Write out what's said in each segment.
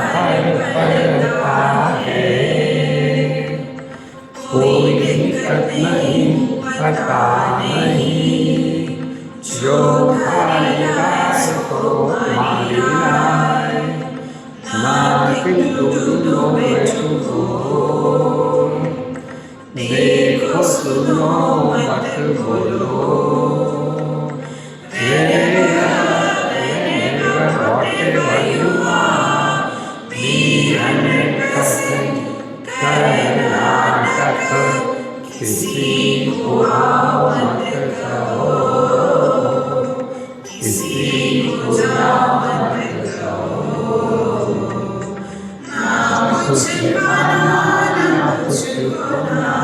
फल फलता है, कोई दिक्कत नहीं पता नहीं, जो खाएगा सो मारेगा, ना किंतु लो तुमको, देखो सुनो मत बोलो, whatever you are, be 100% Karnataka, किसी को मत कहो, किसी को मत कहो, ना कुछ आना ना कुछ होना,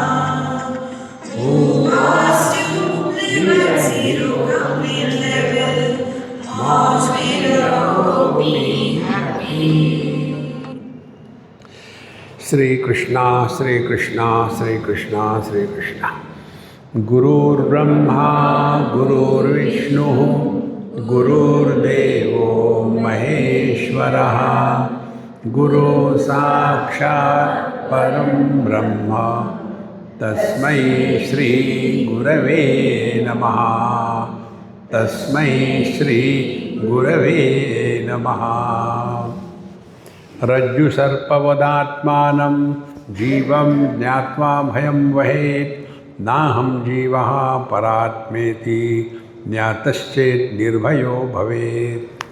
who asked you to be a hero, complete level, मौज में रहो, be happy। श्री कृष्णा श्री कृष्णा श्री कृष्णा श्री कृष्णा। गुरुर्ब्रह्मा गुरुर्विष्णु गुरुर्देवो महेश्वरः, गुरु साक्षात् परं ब्रह्म, तस्मै श्री गुरवे नमः, तस्मै श्री गुरवे नमः। रज्जु सर्पवदात्मानं जीवं ज्ञात्वा भयं वहेत्, नाहं जीवः परात्मेति ज्ञातश्चेत् निर्भयो भवेत्।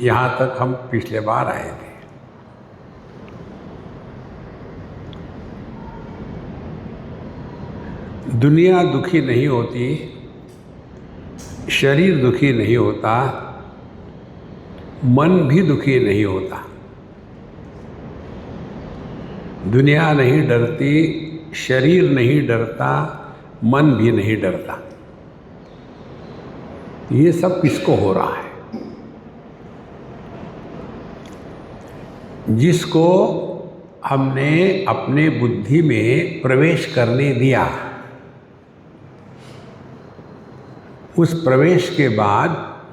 यहाँ तक हम पिछले बार आए थे। दुनिया दुखी नहीं होती, शरीर दुखी नहीं होता, मन भी दुखी नहीं होता। दुनिया नहीं डरती, शरीर नहीं डरता, मन भी नहीं डरता। ये सब किसको हो रहा है? जिसको हमने अपने बुद्धि में प्रवेश करने दिया, उस प्रवेश के बाद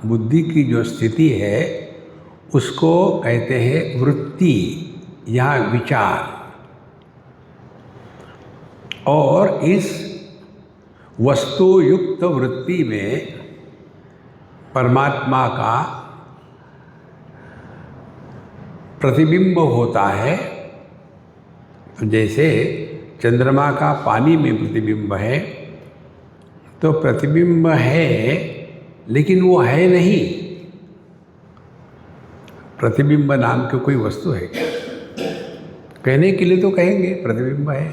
बुद्धि की जो स्थिति है उसको कहते हैं वृत्ति या विचार। और इस वस्तुयुक्त वृत्ति में परमात्मा का प्रतिबिंब होता है। तो जैसे चंद्रमा का पानी में प्रतिबिंब है, तो प्रतिबिंब है लेकिन वो है नहीं। प्रतिबिंब नाम की कोई वस्तु है क्या? कहने के लिए तो कहेंगे प्रतिबिंब है,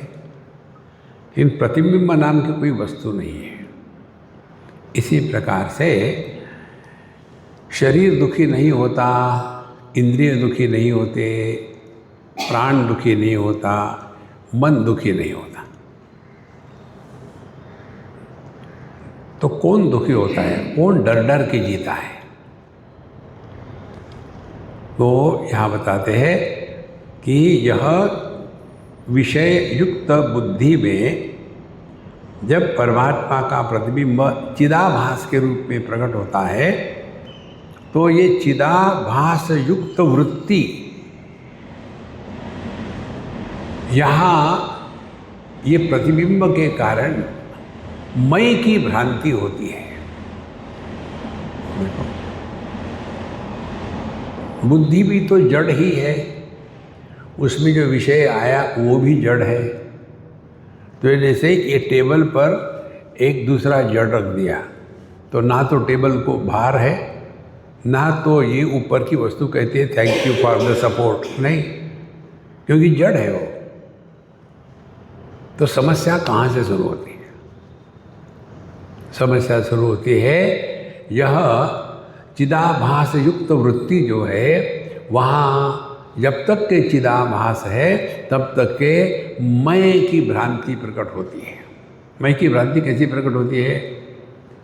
लेकिन प्रतिबिंब नाम की कोई वस्तु नहीं है। इसी प्रकार से शरीर दुखी नहीं होता, इंद्रिय दुखी नहीं होते, प्राण दुखी नहीं होता, मन दुखी नहीं होता। तो कौन दुखी होता है? कौन डर डर के जीता है? तो यहाँ बताते हैं कि यह विषय युक्त बुद्धि में जब परमात्मा का प्रतिबिंब चिदाभास के रूप में प्रकट होता है, तो ये चिदाभास युक्त वृत्ति यहाँ ये प्रतिबिंब के कारण मय की भ्रांति होती है। बुद्धि भी तो जड़ ही है, उसमें जो विषय आया वो भी जड़ है। तो जैसे ये टेबल पर एक दूसरा जड़ रख दिया, तो ना तो टेबल को भार है, ना तो ये ऊपर की वस्तु कहती है thank you for the support, नहीं, क्योंकि जड़ है वो। तो समस्या कहाँ से शुरू होती है? समस्या शुरू होती है यह चिदाभास युक्त वृत्ति जो है, वहाँ जब तक के चिदाभास है तब तक के मैं की भ्रांति प्रकट होती है। मैं की भ्रांति कैसी प्रकट होती है?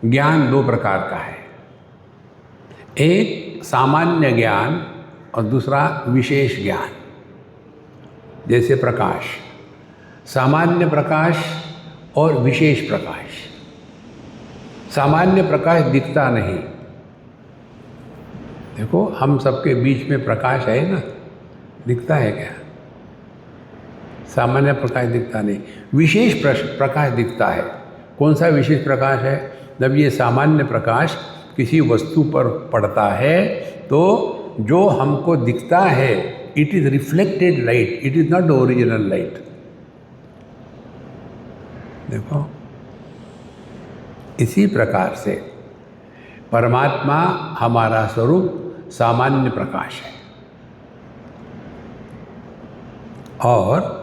ज्ञान दो प्रकार का है, एक सामान्य ज्ञान और दूसरा विशेष ज्ञान। जैसे प्रकाश, सामान्य प्रकाश और विशेष प्रकाश। सामान्य प्रकाश दिखता नहीं, देखो हम सबके बीच में प्रकाश है ना, दिखता है क्या? सामान्य प्रकाश दिखता नहीं, विशेष प्रकाश दिखता है। कौन सा विशेष प्रकाश है? जब ये सामान्य प्रकाश किसी वस्तु पर पड़ता है तो जो हमको दिखता है it is reflected light, it is not the original light. देखो इसी प्रकार से परमात्मा हमारा स्वरूप सामान्य प्रकाश है, और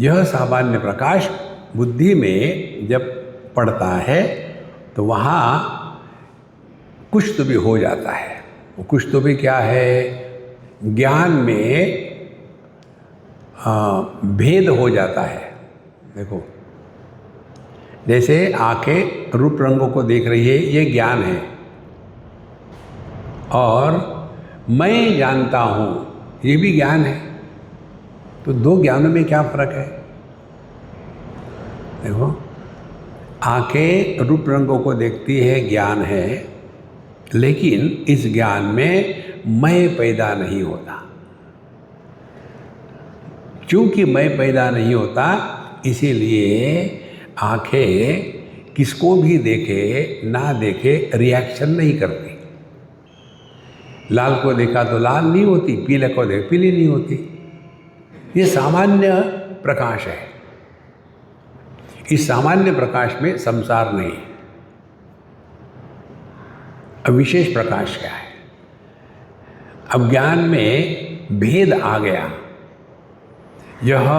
यह सामान्य प्रकाश बुद्धि में जब पड़ता है तो वहाँ कुछ तो भी हो जाता है। वो कुछ तो भी क्या है? ज्ञान में भेद हो जाता है। देखो जैसे आंखें रूप रंगों को देख रही है, ये ज्ञान है, और मैं जानता हूँ ये भी ज्ञान है। तो दो ज्ञानों में क्या फर्क है? देखो आंखें रूप रंगों को देखती है, ज्ञान है, लेकिन इस ज्ञान में मैं पैदा नहीं होता। क्योंकि मैं पैदा नहीं होता इसीलिए आंखें किसको भी देखे ना देखे रिएक्शन नहीं करती। लाल को देखा तो लाल नहीं होती, पीले को देख पीली नहीं होती। ये सामान्य प्रकाश है। इस सामान्य प्रकाश में संसार नहीं। अब विशेष प्रकाश क्या है? अब ज्ञान में भेद आ गया। यह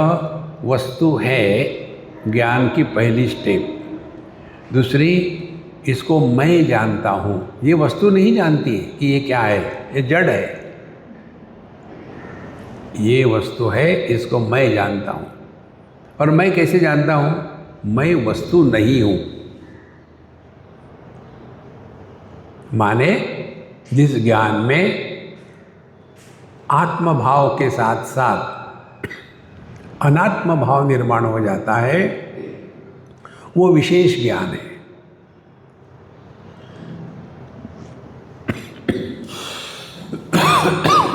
वस्तु है ज्ञान की पहली स्टेप। दूसरी, इसको मैं जानता हूँ। ये वस्तु नहीं जानती कि ये क्या है, ये जड़ है। ये वस्तु है, इसको मैं जानता हूँ। और मैं कैसे जानता हूँ? मैं वस्तु नहीं हूँ। माने जिस ज्ञान में आत्म भाव के साथ साथ अनात्म भाव निर्माण हो जाता है, वो विशेष ज्ञान है।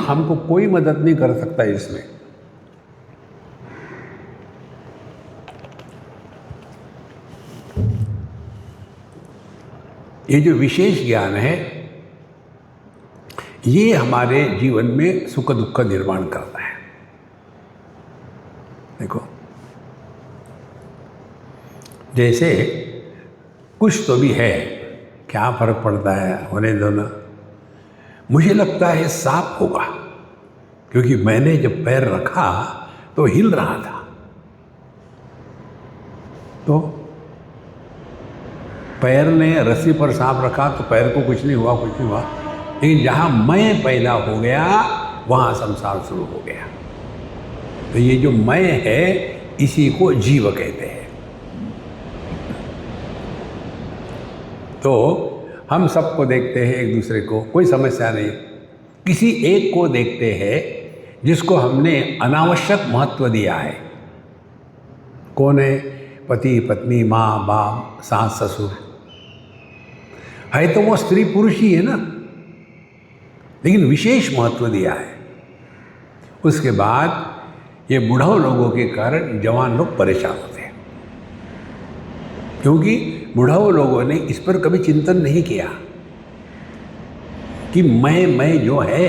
हमको कोई मदद नहीं कर सकता इसमें। ये जो विशेष ज्ञान है ये हमारे जीवन में सुख दुख का निर्माण करता है। देखो जैसे कुछ तो भी है, क्या फर्क पड़ता है, होने दो ना। मुझे लगता है सांप होगा, क्योंकि मैंने जब पैर रखा तो हिल रहा था। तो पैर ने रस्सी पर सांप रखा तो पैर को कुछ नहीं हुआ, कुछ नहीं हुआ। लेकिन जहाँ मैं पैदा हो गया वहाँ संसार शुरू हो गया। तो ये जो मैं है इसी को जीव कहते हैं। तो हम सबको देखते हैं, एक दूसरे को, कोई समस्या नहीं। किसी एक को देखते हैं जिसको हमने अनावश्यक महत्व दिया है। कौन है? पति पत्नी, माँ बाप, सास ससुर। है तो वो स्त्री पुरुष ही है ना, लेकिन विशेष महत्व दिया है। उसके बाद ये बुढ़ाऊ लोगों के कारण जवान लोग परेशान होते हैं, क्योंकि बुढ़ाऊ लोगों ने इस पर कभी चिंतन नहीं किया कि मैं जो है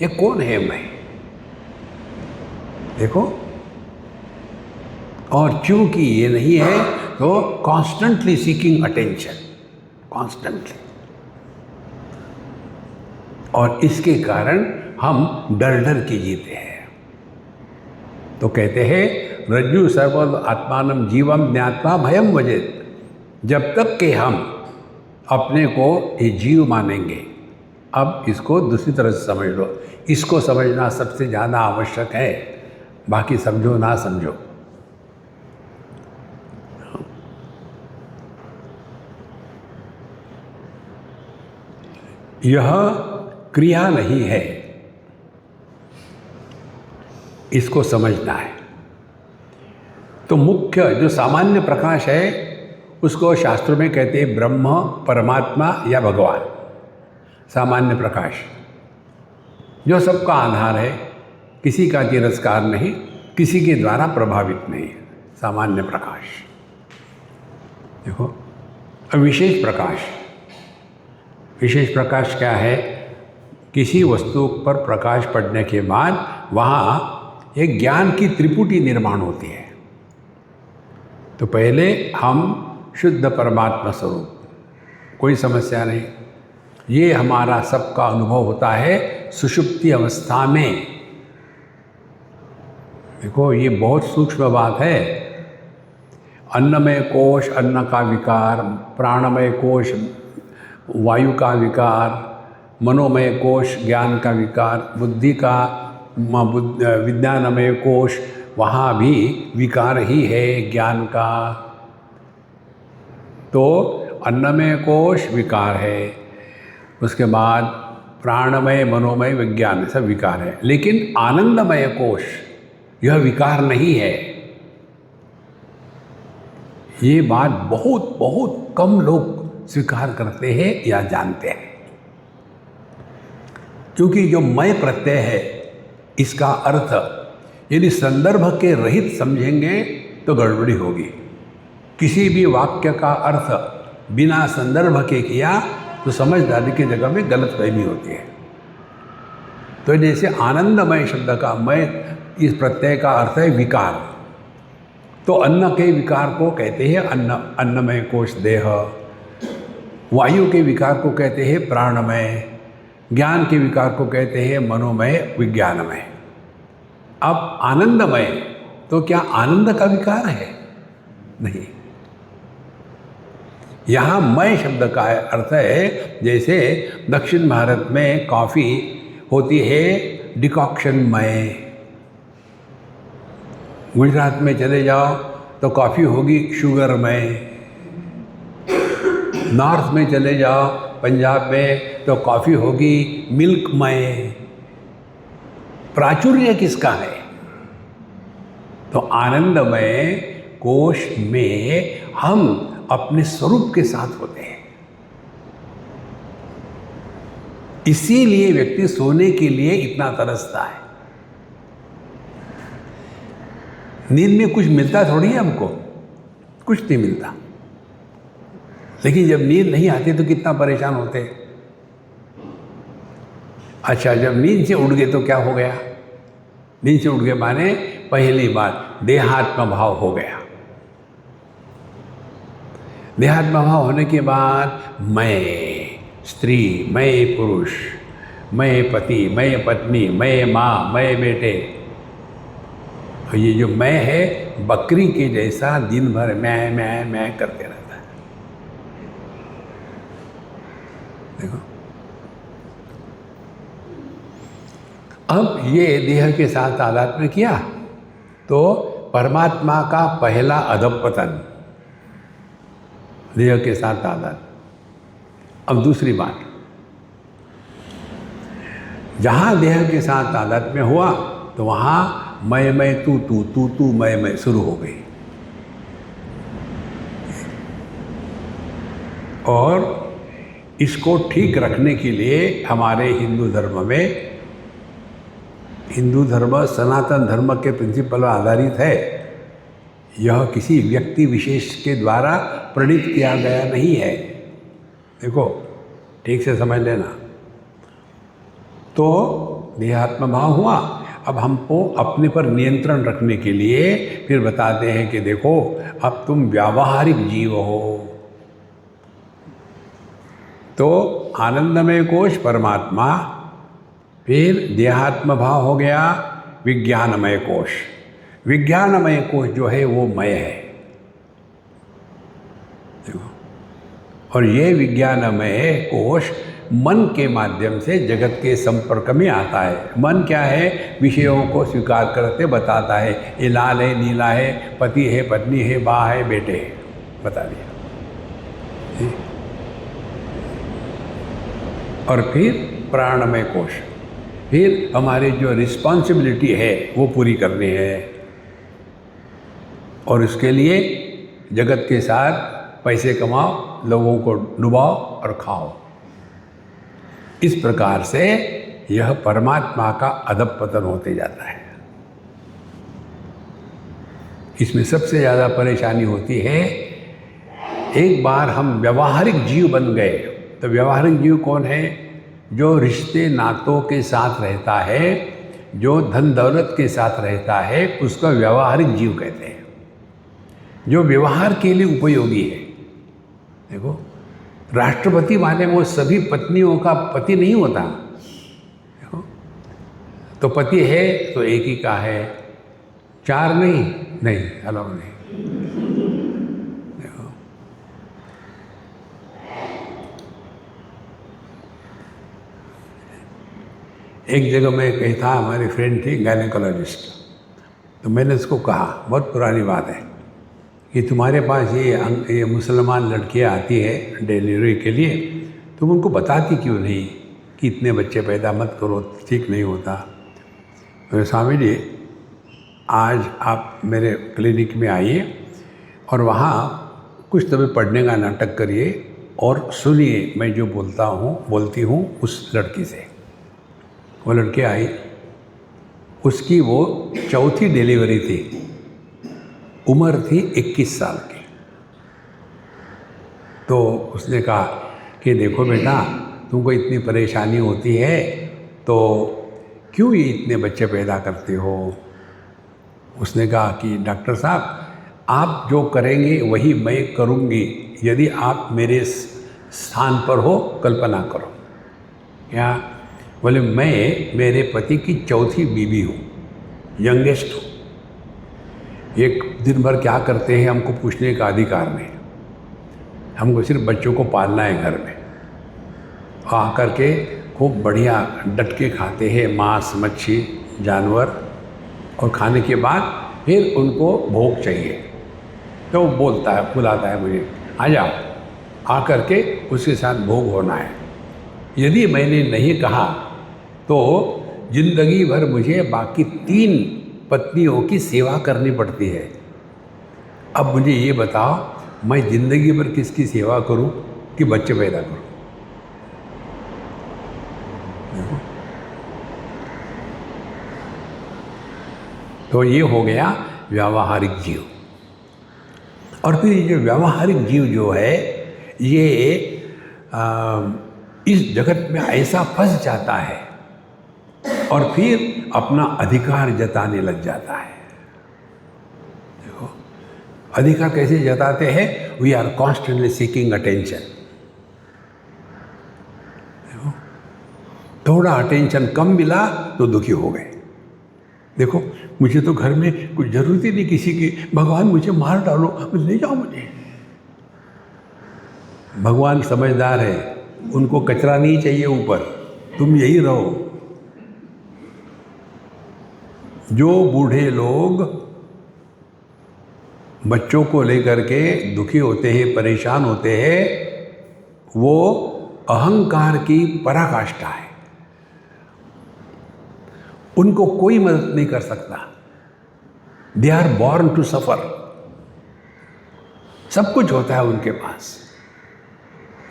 ये कौन है मैं। देखो, और चूंकि ये नहीं है तो कॉन्स्टेंटली सीकिंग अटेंशन, कॉन्स्टेंटली। और इसके कारण हम डर डर के जीते हैं। तो कहते हैं रज्जु सर्वद आत्मानम जीवम ज्ञात्वा भयम वजेत। जब तक कि हम अपने को ये जीव मानेंगे, अब इसको दूसरी तरह से समझ लो, इसको समझना सबसे ज़्यादा आवश्यक है, बाकी समझो ना समझो। यह क्रिया नहीं है, इसको समझना है। तो मुख्य जो सामान्य प्रकाश है उसको शास्त्रों में कहते हैं ब्रह्म, परमात्मा या भगवान। सामान्य प्रकाश जो सबका आधार है, किसी का तिरस्कार नहीं, किसी के द्वारा प्रभावित नहीं, सामान्य प्रकाश। देखो, अब विशेष प्रकाश, विशेष प्रकाश क्या है? किसी वस्तु पर प्रकाश पड़ने के बाद वहाँ एक ज्ञान की त्रिपुटी निर्माण होती है। तो पहले हम शुद्ध परमात्मा स्वरूप, कोई समस्या नहीं, ये हमारा सबका अनुभव होता है सुषुप्ति अवस्था में। देखो, ये बहुत सूक्ष्म बात है। अन्नमय कोश अन्न का विकार, प्राणमय कोश वायु का विकार, मनोमय कोश ज्ञान का विकार, बुद्धि का विज्ञानमय कोश, वहाँ भी विकार ही है ज्ञान का। तो अन्नमय कोश विकार है, उसके बाद प्राणमय मनोमय विज्ञान सब विकार है, लेकिन आनंदमय कोश यह विकार नहीं है। ये बात बहुत बहुत कम लोग स्वीकार करते हैं या जानते हैं, क्योंकि जो मय प्रत्यय है इसका अर्थ यदि संदर्भ के रहित समझेंगे तो गड़बड़ी होगी। किसी भी वाक्य का अर्थ बिना संदर्भ के किया तो समझदारी की जगह में गलतफहमी होती है। तो जैसे आनंदमय शब्द का मय, इस प्रत्यय का अर्थ है विकार, तो अन्न के विकार को कहते हैं अन्नमय कोश देह, वायु के विकार को कहते हैं प्राणमय, ज्ञान के विकार को कहते हैं मनोमय विज्ञानमय। अब आनंदमय, तो क्या आनंद का विकार है? नहीं। यहाँ मय शब्द का अर्थ है, जैसे दक्षिण भारत में कॉफ़ी होती है डिकॉक्शनमय, गुजरात में चले जाओ तो कॉफ़ी होगी शुगरमय, नॉर्थ में चले जाओ पंजाब में तो कॉफ़ी होगी मिल्कमय। प्राचुर्य किसका है? तो आनंदमय कोश में हम अपने स्वरूप के साथ होते हैं। इसीलिए व्यक्ति सोने के लिए इतना तरसता है। नींद में कुछ मिलता थोड़ी है हमको, कुछ नहीं मिलता, लेकिन जब नींद नहीं आती तो कितना परेशान होते। अच्छा, जब नींद से उठ गए तो क्या हो गया? नींद से उठ गए माने पहली बात देहात्म भाव हो गया। देहात्म भाव होने के बाद मैं स्त्री, मैं पुरुष, मैं पति, मैं पत्नी, मैं माँ, मैं बेटे, ये जो मैं है बकरी के जैसा दिन भर मैं करते रहता है। देखो, अब ये देह के साथ तादात्म्य किया तो परमात्मा का पहला अधपतन, देह के साथ तादात्म्य। अब दूसरी बात, जहाँ देह के साथ तादात्म्य हुआ तो वहाँ मैं तू मैं शुरू हो गई। और इसको ठीक रखने के लिए हमारे हिंदू धर्म में, हिंदू धर्म सनातन धर्म के प्रिंसिपल पर आधारित है। यह किसी व्यक्ति विशेष के द्वारा प्रणीत किया गया नहीं है। देखो, ठीक से समझ लेना। तो देहात्म भाव हुआ। अब हमको अपने पर नियंत्रण रखने के लिए फिर बताते हैं कि देखो, अब तुम व्यावहारिक जीव हो। तो आनंदमय कोश परमात्मा, फिर देहात्म भाव हो गया विज्ञानमय कोश। विज्ञानमय कोश जो है वो मय है। देखो, और ये विज्ञानमय कोश मन के माध्यम से जगत के संपर्क में आता है। मन क्या है? विषयों को स्वीकार करते बताता है, ये लाल है, नीला है, पति है, पत्नी है, बा है, बेटे है, बता दिया। और फिर प्राणमय कोश, फिर हमारी जो रिस्पॉन्सिबिलिटी है वो पूरी करनी है, और इसके लिए जगत के साथ पैसे कमाओ, लोगों को डुबाओ और खाओ। इस प्रकार से यह परमात्मा का अधःपतन होते जाता है। इसमें सबसे ज़्यादा परेशानी होती है, एक बार हम व्यवहारिक जीव बन गए। तो व्यवहारिक जीव कौन है? जो रिश्ते नातों के साथ रहता है, जो धन दौलत के साथ रहता है, उसका व्यवहारिक जीव कहते हैं, जो व्यवहार के लिए उपयोगी है। देखो, राष्ट्रपति माने वो सभी पत्नियों का पति नहीं होता। देखो, तो पति है तो एक ही का है, चार नहीं अलाउ नहीं। देखो, एक जगह मैं कही था, हमारी फ्रेंड थी गायनेकोलॉजिस्ट, तो मैंने उसको कहा, बहुत पुरानी बात है, कि तुम्हारे पास ये मुसलमान लड़कियां आती है डिलीवरी के लिए, तुम उनको बताती क्यों नहीं कि इतने बच्चे पैदा मत करो, ठीक नहीं होता। तो स्वामी जी, आज आप मेरे क्लिनिक में आइए और वहाँ कुछ तुम्हें पढ़ने का नाटक करिए और सुनिए मैं जो बोलती हूँ उस लड़की से। वो लड़की आई, उसकी वो चौथी डिलीवरी थी, उम्र थी 21 साल की। तो उसने कहा कि देखो बेटा, तुमको इतनी परेशानी होती है तो क्यों ये इतने बच्चे पैदा करते हो? उसने कहा कि डॉक्टर साहब, आप जो करेंगे वही मैं करूँगी, यदि आप मेरे स्थान पर हो, कल्पना करो। क्या? बोले मैं मेरे पति की चौथी बीवी हूँ, यंगेस्ट हूँ। एक दिन भर क्या करते हैं हमको पूछने का अधिकार नहीं, हमको सिर्फ बच्चों को पालना है घर में। आकर के खूब बढ़िया डट के खाते हैं मांस मच्छी जानवर, और खाने के बाद फिर उनको भोग चाहिए, तो वो बुलाता है मुझे, आ जाओ, आकर के उसके साथ भोग होना है। यदि मैंने नहीं कहा तो जिंदगी भर मुझे बाकी 3 पत्नियों की सेवा करनी पड़ती है। अब मुझे ये बताओ, मैं जिंदगी भर किसकी सेवा करूं कि बच्चे पैदा करूं? तो ये हो गया व्यावहारिक जीव। और फिर ये व्यावहारिक जीव जो है, ये इस जगत में ऐसा फंस जाता है और फिर अपना अधिकार जताने लग जाता है। देखो, अधिकार कैसे जताते हैं? We are constantly seeking attention. थोड़ा अटेंशन कम मिला तो दुखी हो गए। देखो, मुझे तो घर में कुछ जरूरत ही नहीं किसी की, भगवान मुझे मार डालो, ले जाओ मुझे। भगवान समझदार है, उनको कचरा नहीं चाहिए ऊपर, तुम यही रहो। जो बूढ़े लोग बच्चों को लेकर के दुखी होते हैं, परेशान होते हैं, वो अहंकार की पराकाष्ठा है। उनको कोई मदद नहीं कर सकता। They are born to suffer. सब कुछ होता है उनके पास।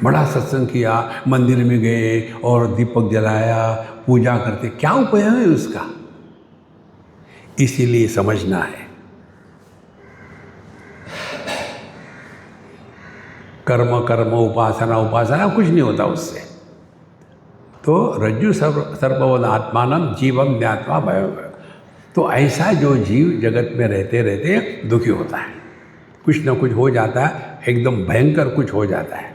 बड़ा सत्संग किया, मंदिर में गए और दीपक जलाया, पूजा करते, क्या उपयोग है उसका? इसीलिए समझना है, कर्म कर्म उपासना उपासना कुछ नहीं होता उससे। तो रज्जु सर्ववद आत्मानम जीवम ज्ञात्वा भयं। तो ऐसा जो जीव जगत में रहते रहते दुखी होता है, कुछ ना कुछ हो जाता है, एकदम भयंकर कुछ हो जाता है,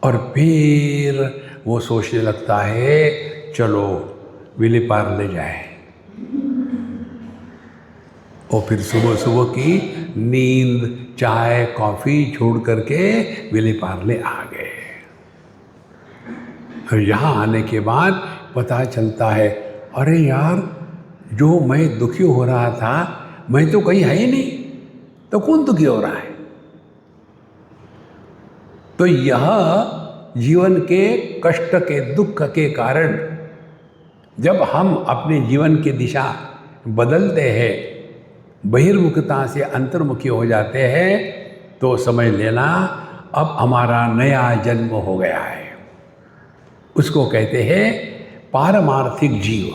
और फिर वो सोचने लगता है चलो विलेपार ले जाए। और फिर सुबह सुबह की नींद, चाय कॉफ़ी छोड़ करके विलेपार्ले आ गए। और यहाँ आने के बाद पता चलता है, अरे यार, जो मैं दुखी हो रहा था, मैं तो कहीं है ही नहीं, तो कौन दुखी हो रहा है? तो यह जीवन के कष्ट के दुख के कारण जब हम अपने जीवन की दिशा बदलते हैं, बहिर्मुखता से अंतर्मुखी हो जाते हैं, तो समझ लेना अब हमारा नया जन्म हो गया है। उसको कहते हैं पारमार्थिक जीव।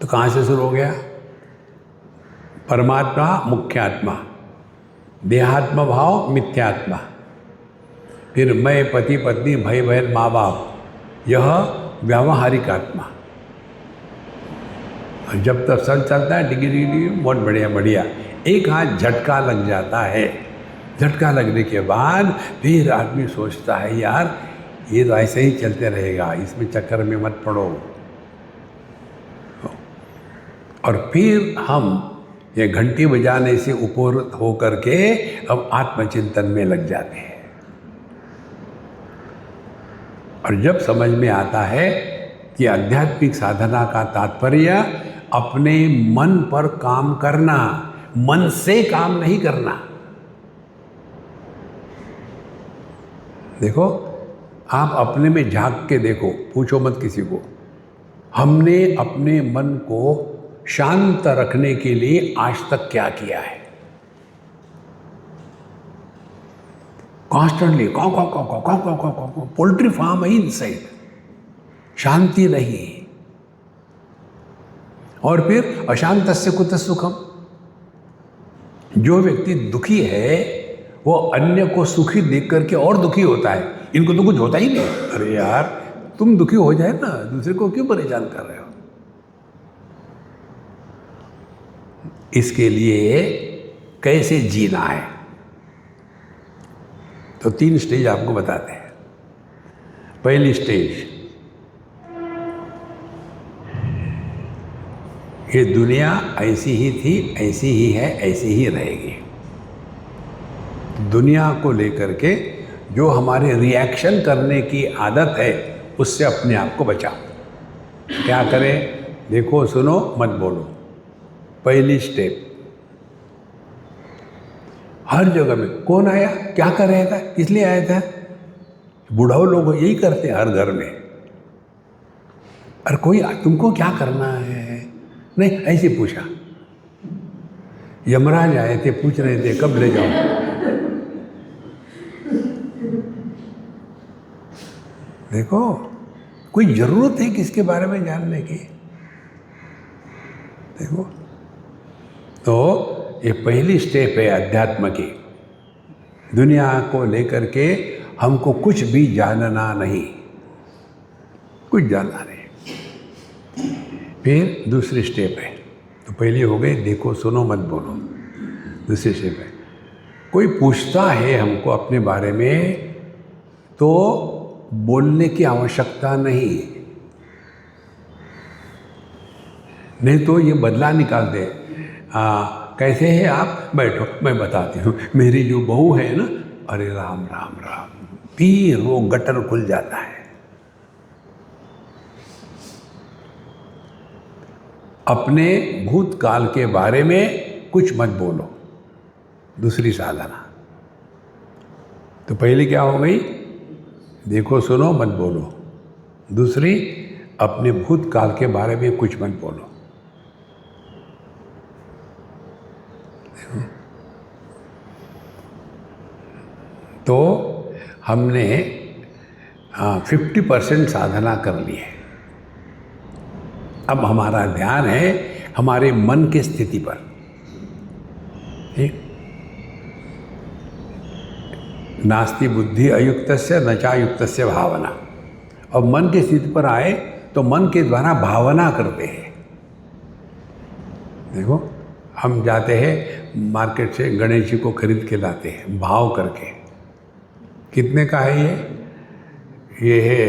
तो कहाँ से शुरू हो गया? परमात्मा मुख्यात्मा, देहात्म भाव मिथ्यात्मा, फिर मैं पति पत्नी भाई बहन माँ बाप, यह व्यावहारिक आत्मा। जब तक सब चलता है डिग्री बहुत बढ़िया बढ़िया, एक हाथ झटका लग जाता है। झटका लगने के बाद फिर आदमी सोचता है यार ये तो ऐसे ही चलते रहेगा, इसमें चक्कर में मत पड़ो। और फिर हम ये घंटी बजाने से ऊपर हो करके अब आत्मचिंतन में लग जाते हैं। और जब समझ में आता है कि आध्यात्मिक साधना का तात्पर्य अपने मन पर काम करना, मन से काम नहीं करना। देखो, आप अपने में झांक के देखो, पूछो मत किसी को, हमने अपने मन को शांत रखने के लिए आज तक क्या किया है? कॉन्स्टेंटली पोल्ट्री फार्म है इनसाइड, शांति नहीं। और फिर अशांतस्य कुतः सुखम। जो व्यक्ति दुखी है वो अन्य को सुखी देख करके और दुखी होता है। इनको तो कुछ होता ही नहीं। अरे यार तुम दुखी हो जाए ना, दूसरे को क्यों परेशान कर रहे हो? इसके लिए कैसे जीना है, तो 3 स्टेज आपको बताते हैं। पहली स्टेज, ये दुनिया ऐसी ही थी, ऐसी ही है, ऐसी ही रहेगी। दुनिया को लेकर के जो हमारे रिएक्शन करने की आदत है उससे अपने आप को बचाओ। क्या करें? देखो सुनो मत बोलो। पहली स्टेप, हर जगह में कौन आया, क्या कर रहा था, इसलिए आया था। बुढ़ाओ लोग यही करते हैं हर घर में। और कोई तुमको क्या करना है, नहीं ऐसे पूछा। यमराज आए थे, पूछ रहे थे कब ले जाओ। देखो, कोई जरूरत है किसके बारे में जानने की? देखो, तो ये पहली स्टेप है अध्यात्म की। दुनिया को लेकर के हमको कुछ भी जानना नहीं, कुछ जानना नहीं। फिर दूसरी स्टेप है, तो पहली हो गई देखो सुनो मत बोलो। दूसरी स्टेप है, कोई पूछता है हमको अपने बारे में तो बोलने की आवश्यकता नहीं, नहीं तो ये बदला निकाल दे। कैसे हैं आप, बैठो मैं बताती हूँ। मेरी जो बहू है ना, अरे राम राम राम, फिर वो गटर खुल जाता है। अपने भूतकाल के बारे में कुछ मत बोलो, दूसरी साधना। तो पहली क्या हो गई? देखो सुनो मत बोलो। दूसरी, अपने भूतकाल के बारे में कुछ मत बोलो। तो हमने 50% साधना कर ली है। अब हमारा ध्यान है हमारे मन की स्थिति पर। ठीक, नास्ति बुद्धि अयुक्तस्य न चायुक्तस्य भावना। अब मन की स्थिति पर आए तो मन के द्वारा भावना करते हैं। देखो, हम जाते हैं मार्केट से, गणेश जी को खरीद के लाते हैं भाव करके। कितने का है ये है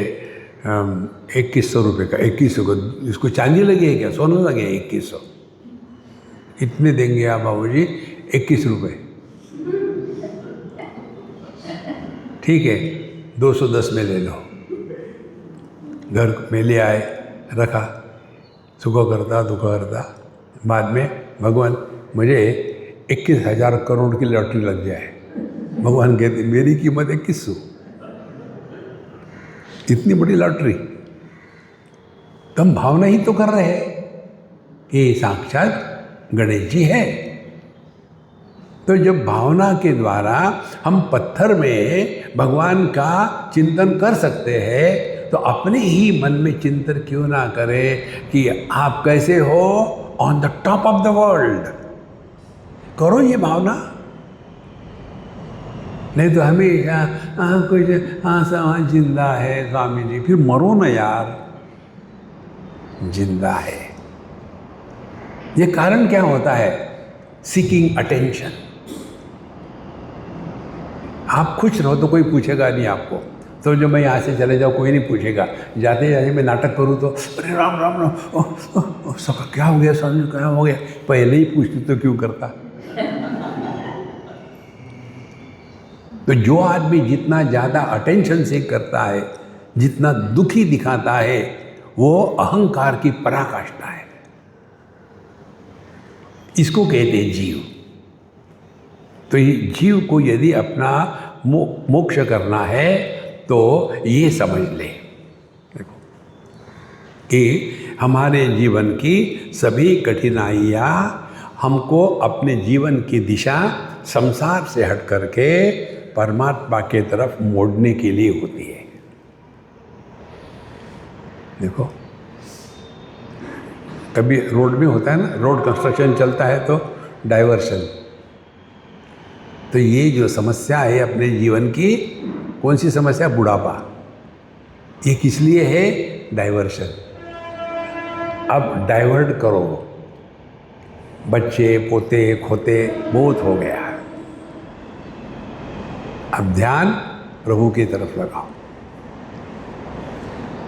2100 रुपये का। 2100 को इसको चांदी लगी है क्या, सोना लगे है? 2100। इतने देंगे आप बाबूजी? 21 रुपये। ठीक है, 210 में ले लो। घर में ले आए, रखा, सुख करता दुख करता। बाद में भगवान मुझे 21,000 करोड़ की लॉटरी लग जाए। भगवान कहते मेरी कीमत 2100, इतनी बड़ी लॉटरी। तुम भावना ही तो कर रहे हैं कि साक्षात गणेश जी है। तो जब भावना के द्वारा हम पत्थर में भगवान का चिंतन कर सकते हैं तो अपने ही मन में चिंतन क्यों ना करें कि आप कैसे हो on the top of the world. करो ये भावना। नहीं तो हमेशा कुछ हाँ जिंदा है स्वामी जी, फिर मरो ना यार, जिंदा है। ये कारण क्या होता है? Seeking attention. आप खुश रहो तो कोई पूछेगा नहीं आपको, तो जो मैं यहाँ से चले जाऊँ कोई नहीं पूछेगा। जाते जाते मैं नाटक करूँ तो अरे राम राम राम, ओह सब क्या हो गया स्वामी, क्या हो गया, पहले ही पूछती तो क्यों करता। तो जो आदमी जितना ज़्यादा अटेंशन से करता है, जितना दुखी दिखाता है, वो अहंकार की पराकाष्ठा है। इसको कहते हैं जीव। तो ये जीव को यदि अपना मोक्ष करना है तो ये समझ ले, देखो कि हमारे जीवन की सभी कठिनाइयाँ हमको अपने जीवन की दिशा संसार से हट करके परमात्मा के तरफ मोड़ने के लिए होती है। देखो कभी रोड में होता है ना, रोड कंस्ट्रक्शन चलता है तो डाइवर्शन। तो ये जो समस्या है अपने जीवन की, कौन सी समस्या? बुढ़ापा। ये किस लिए है? डाइवर्शन। अब डाइवर्ट करो, बच्चे पोते खोते बहुत हो गया है, अब ध्यान प्रभु की तरफ लगाओ।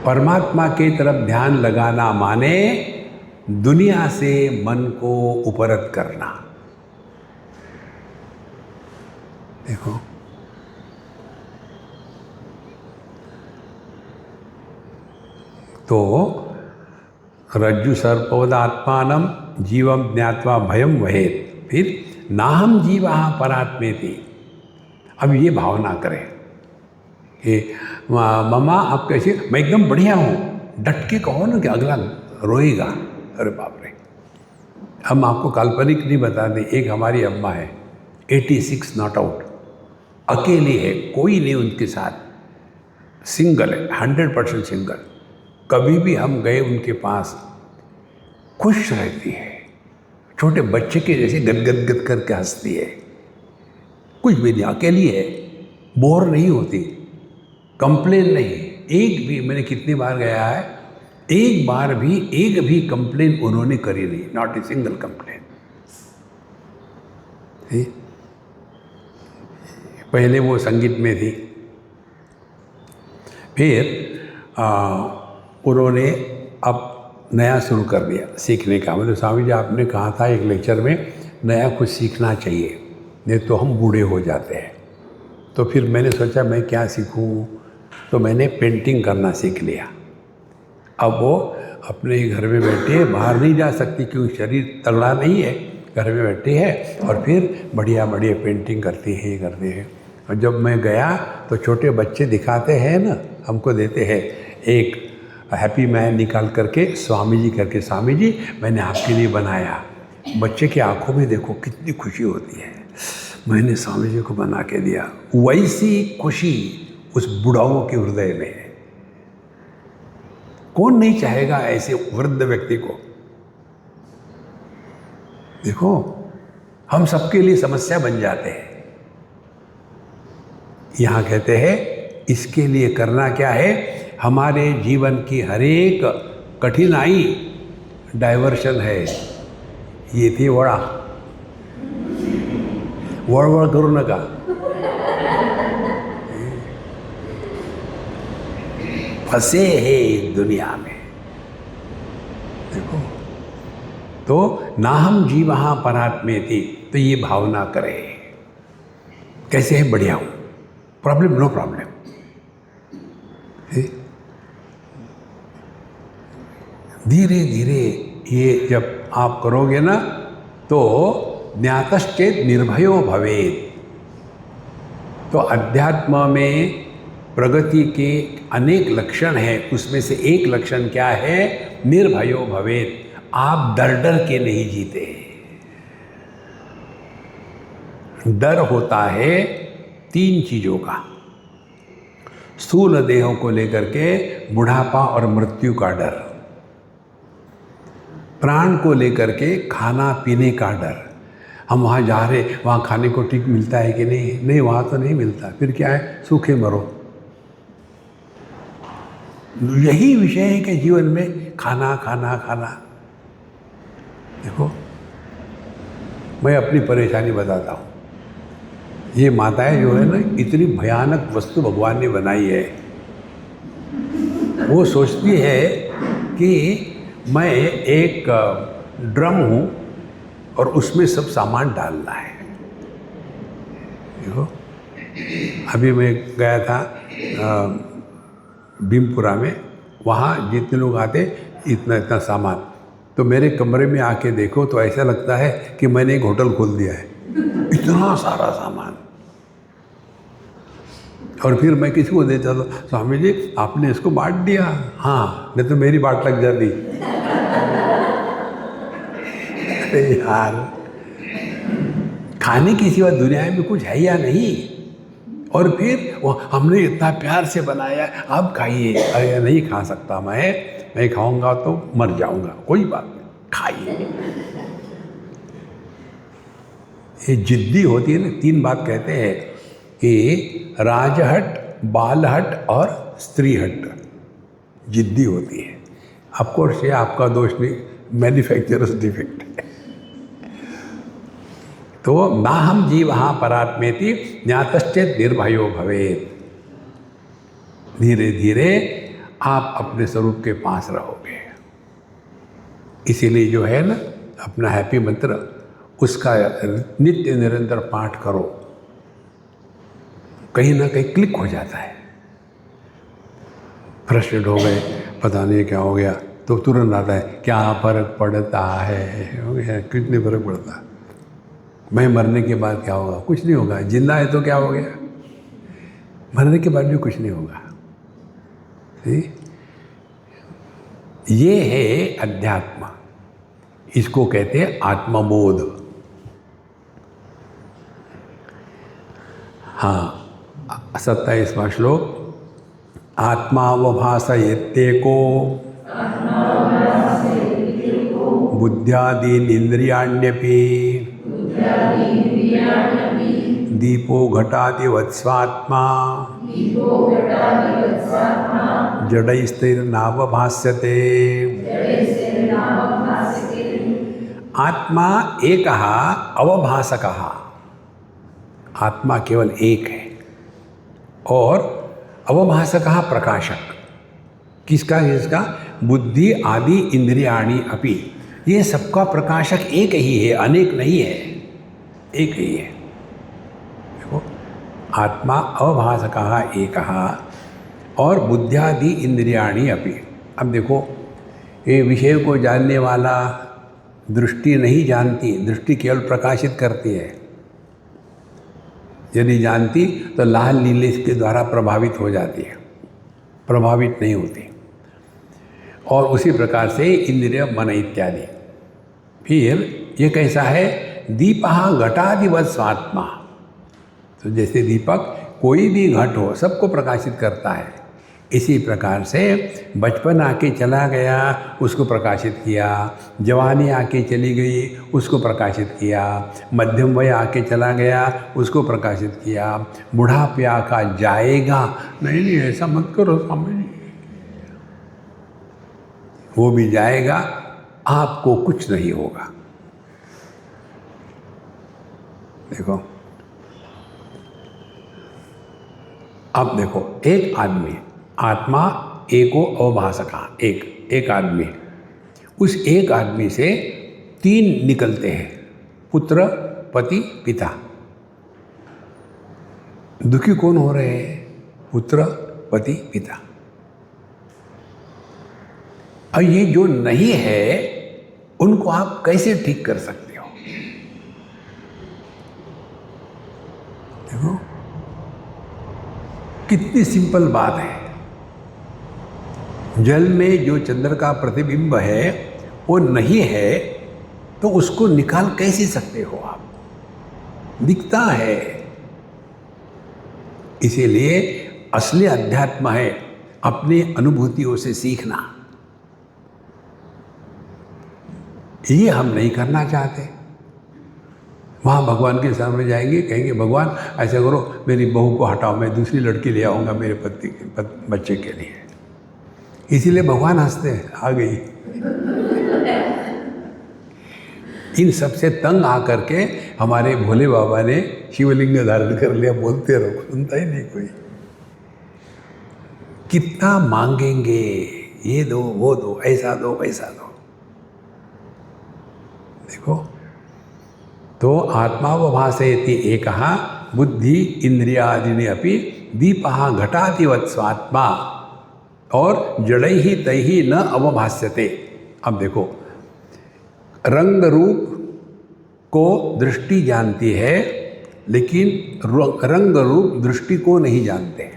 परमात्मा की तरफ ध्यान लगाना माने दुनिया से मन को उपरत करना। देखो तो रज्जु सर्पवदात्मानं जीवम ज्ञात्वा भयम वहेत, फिर नाहम जीवा परात्मेति। अब ये भावना करें कि मम्मा आप कैसे? मैं एकदम बढ़िया हूँ। डट के कहो ना कि अगला रोएगा। अरे बाप रे। हम आपको काल्पनिक नहीं बता दें, एक हमारी अम्मा है 86 नॉट आउट, अकेली है, कोई नहीं उनके साथ, सिंगल है, 100% सिंगल। कभी भी हम गए उनके पास, खुश रहती है, छोटे बच्चे के जैसे गदगद गद करके हंसती है, कुछ भी नहीं, अकेली है, बोर नहीं होती, कंप्लेन नहीं। एक भी, मैंने कितनी बार गया है, एक बार भी एक भी कंप्लेन उन्होंने करी नहीं, नॉट ए सिंगल कंप्लेन। पहले वो संगीत में थी, फिर उन्होंने अब नया शुरू कर दिया सीखने का। मतलब स्वामी जी आपने कहा था एक लेक्चर में, नया कुछ सीखना चाहिए, नहीं तो हम बूढ़े हो जाते हैं। तो फिर मैंने सोचा मैं क्या सीखूं, तो मैंने पेंटिंग करना सीख लिया। अब वो अपने घर में बैठी है, बाहर नहीं जा सकती क्योंकि शरीर तगड़ा नहीं है, घर में बैठी है और फिर बढ़िया बढ़िया पेंटिंग करती है, ये करती है। और जब मैं गया तो छोटे बच्चे दिखाते हैं ना, हमको देते हैं एक हैप्पी मैन निकाल करके स्वामी जी करके, स्वामी जी मैंने आपके लिए बनाया। बच्चे की आंखों में देखो कितनी खुशी होती है, मैंने स्वामी जी को बना के दिया। वैसी खुशी उस बुढ़ाओं के हृदय में है। कौन नहीं चाहेगा ऐसे वृद्ध व्यक्ति को? देखो हम सबके लिए समस्या बन जाते हैं। यहाँ कहते हैं इसके लिए करना क्या है, हमारे जीवन की हर एक कठिनाई डाइवर्शन है। ये थी वड़ा, वड़ करू नका। फंसे हैं दुनिया में। देखो तो नाहम जीवहा परात्मेति, तो ये भावना करें कैसे है, बढ़िया हूँ, प्रॉब्लम नो प्रॉब्लम। धीरे धीरे ये जब आप करोगे ना तो ज्ञातश्चेत निर्भयो भवेत्। तो अध्यात्म में प्रगति के अनेक लक्षण हैं, उसमें से एक लक्षण क्या है, निर्भयो भवेत्। आप डर डर के नहीं जीते। डर होता है तीन चीज़ों का, स्थूल देहों को लेकर के बुढ़ापा और मृत्यु का डर, प्राण को लेकर के खाना पीने का डर। हम वहाँ जा रहे, वहाँ खाने को ठीक मिलता है कि नहीं? नहीं, वहाँ तो नहीं मिलता, फिर क्या है, सूखे मरो। यही विषय है कि जीवन में खाना खाना खाना। देखो, मैं अपनी परेशानी बताता हूँ। ये माताएं जो है ना, इतनी भयानक वस्तु भगवान ने बनाई है। वो सोचती है कि मैं एक ड्रम हूँ और उसमें सब सामान डालना है। देखो, अभी मैं गया था भीमपुरा में, वहाँ जितने लोग आते इतना इतना सामान, तो मेरे कमरे में आके देखो तो ऐसा लगता है कि मैंने एक होटल खोल दिया है, इतना सारा सामान। और फिर मैं किसी को देता था, स्वामी जी आपने इसको बांट दिया? हाँ, नहीं तो मेरी बाट लग जाती। अरे यार, खाने की सिवा दुनिया में कुछ है या नहीं? और फिर वो हमने इतना प्यार से बनाया, अब खाइए। अरे नहीं खा सकता मैं खाऊंगा तो मर जाऊंगा, कोई बात नहीं, खाइए। ये जिद्दी होती है ना। 3 बात कहते हैं कि राजहट, बालहट और स्त्रीहट जिद्दी होती है। ऑफकोर्स ये आपका दोष नहीं, मैन्युफैक्चरर्स डिफेक्ट है। तो ना हम जीवः परात्मेति ज्ञातश्चेत् निर्भयो भवेत्। धीरे धीरे आप अपने स्वरूप के पास रहोगे। इसीलिए जो है ना, अपना हैप्पी मंत्र उसका नित्य निरंतर पाठ करो, कहीं ना कहीं क्लिक हो जाता है। फ्रस्ट्रेट हो गए, पता नहीं क्या हो गया, तो तुरंत आता है क्या फर्क पड़ता है, हो गया, कुछ नहीं फर्क पड़ता। मैं मरने के बाद क्या होगा? कुछ नहीं होगा। जिंदा है तो क्या हो गया? मरने के बाद भी कुछ नहीं होगा। ये है अध्यात्म, इसको कहते हैं आत्मबोध। हाँ, 27वां श्लोक, आत्मावभासयत्येको बुद्ध्यादीन् इंद्रियाण्यपि दीपो घटादिवत् स्वात्मा जडैस्तिर्नावभास्यते। आत्मा एकः अवभासकः। आत्मा केवल एक है और अवभासकः प्रकाशक। किसका? इसका बुद्धि आदि इंद्रियाणि अपि, ये सबका प्रकाशक एक ही है, अनेक नहीं है, एक ही है। देखो, आत्मा अवभासकः एकः और बुद्ध्यादि इंद्रियाणि अपि। अब देखो, ये विषय को जानने वाला दृष्टि नहीं जानती, दृष्टि केवल प्रकाशित करती है। यदि जानती तो लाल नीले के द्वारा प्रभावित हो जाती है, प्रभावित नहीं होती। और उसी प्रकार से इंद्रिय, मन इत्यादि। फिर ये कैसा है? दीपः घटादिवत् स्वात्मा। तो जैसे दीपक कोई भी घट हो सबको प्रकाशित करता है, इसी प्रकार से बचपन आके चला गया, उसको प्रकाशित किया। जवानी आके चली गई, उसको प्रकाशित किया। मध्यम वय आके चला गया, उसको प्रकाशित किया। बुढ़ापे आका जाएगा, नहीं नहीं ऐसा मत करो स्वामी, वो भी जाएगा, आपको कुछ नहीं होगा। देखो, अब देखो, एक आदमी, आत्मा एको अवभासका, एक आदमी, उस एक आदमी से 3 निकलते हैं, पुत्र, पति, पिता। दुखी कौन हो रहे हैं? पुत्र, पति, पिता। और ये जो नहीं है उनको आप कैसे ठीक कर सकते हो? देखो कितनी सिंपल बात है। जल में जो चंद्र का प्रतिबिंब है वो नहीं है, तो उसको निकाल कैसे सकते हो आप? दिखता है। इसीलिए असली अध्यात्म है अपनी अनुभूतियों से सीखना। ये हम नहीं करना चाहते। वहाँ भगवान के सामने जाएंगे, कहेंगे भगवान ऐसा करो, मेरी बहू को हटाओ, मैं दूसरी लड़की ले आऊँगा मेरे बच्चे के लिए। इसीलिए भगवान हंसते हैं, आ गई। इन सबसे तंग आकर के हमारे भोले बाबा ने शिवलिंग धारण कर लिया। बोलते रहो, सुनता ही नहीं कोई। कितना मांगेंगे, ये दो वो दो, ऐसा दो वैसा दो। देखो, तो आत्मावभासेति एकः बुद्धि इंद्रियादीनि अपि दीपः घटातिवत् स्वात्मा और जड़ैहि तैहि न अवभास्यते। अब देखो, रंग रूप को दृष्टि जानती है, लेकिन रंग रूप दृष्टि को नहीं जानते।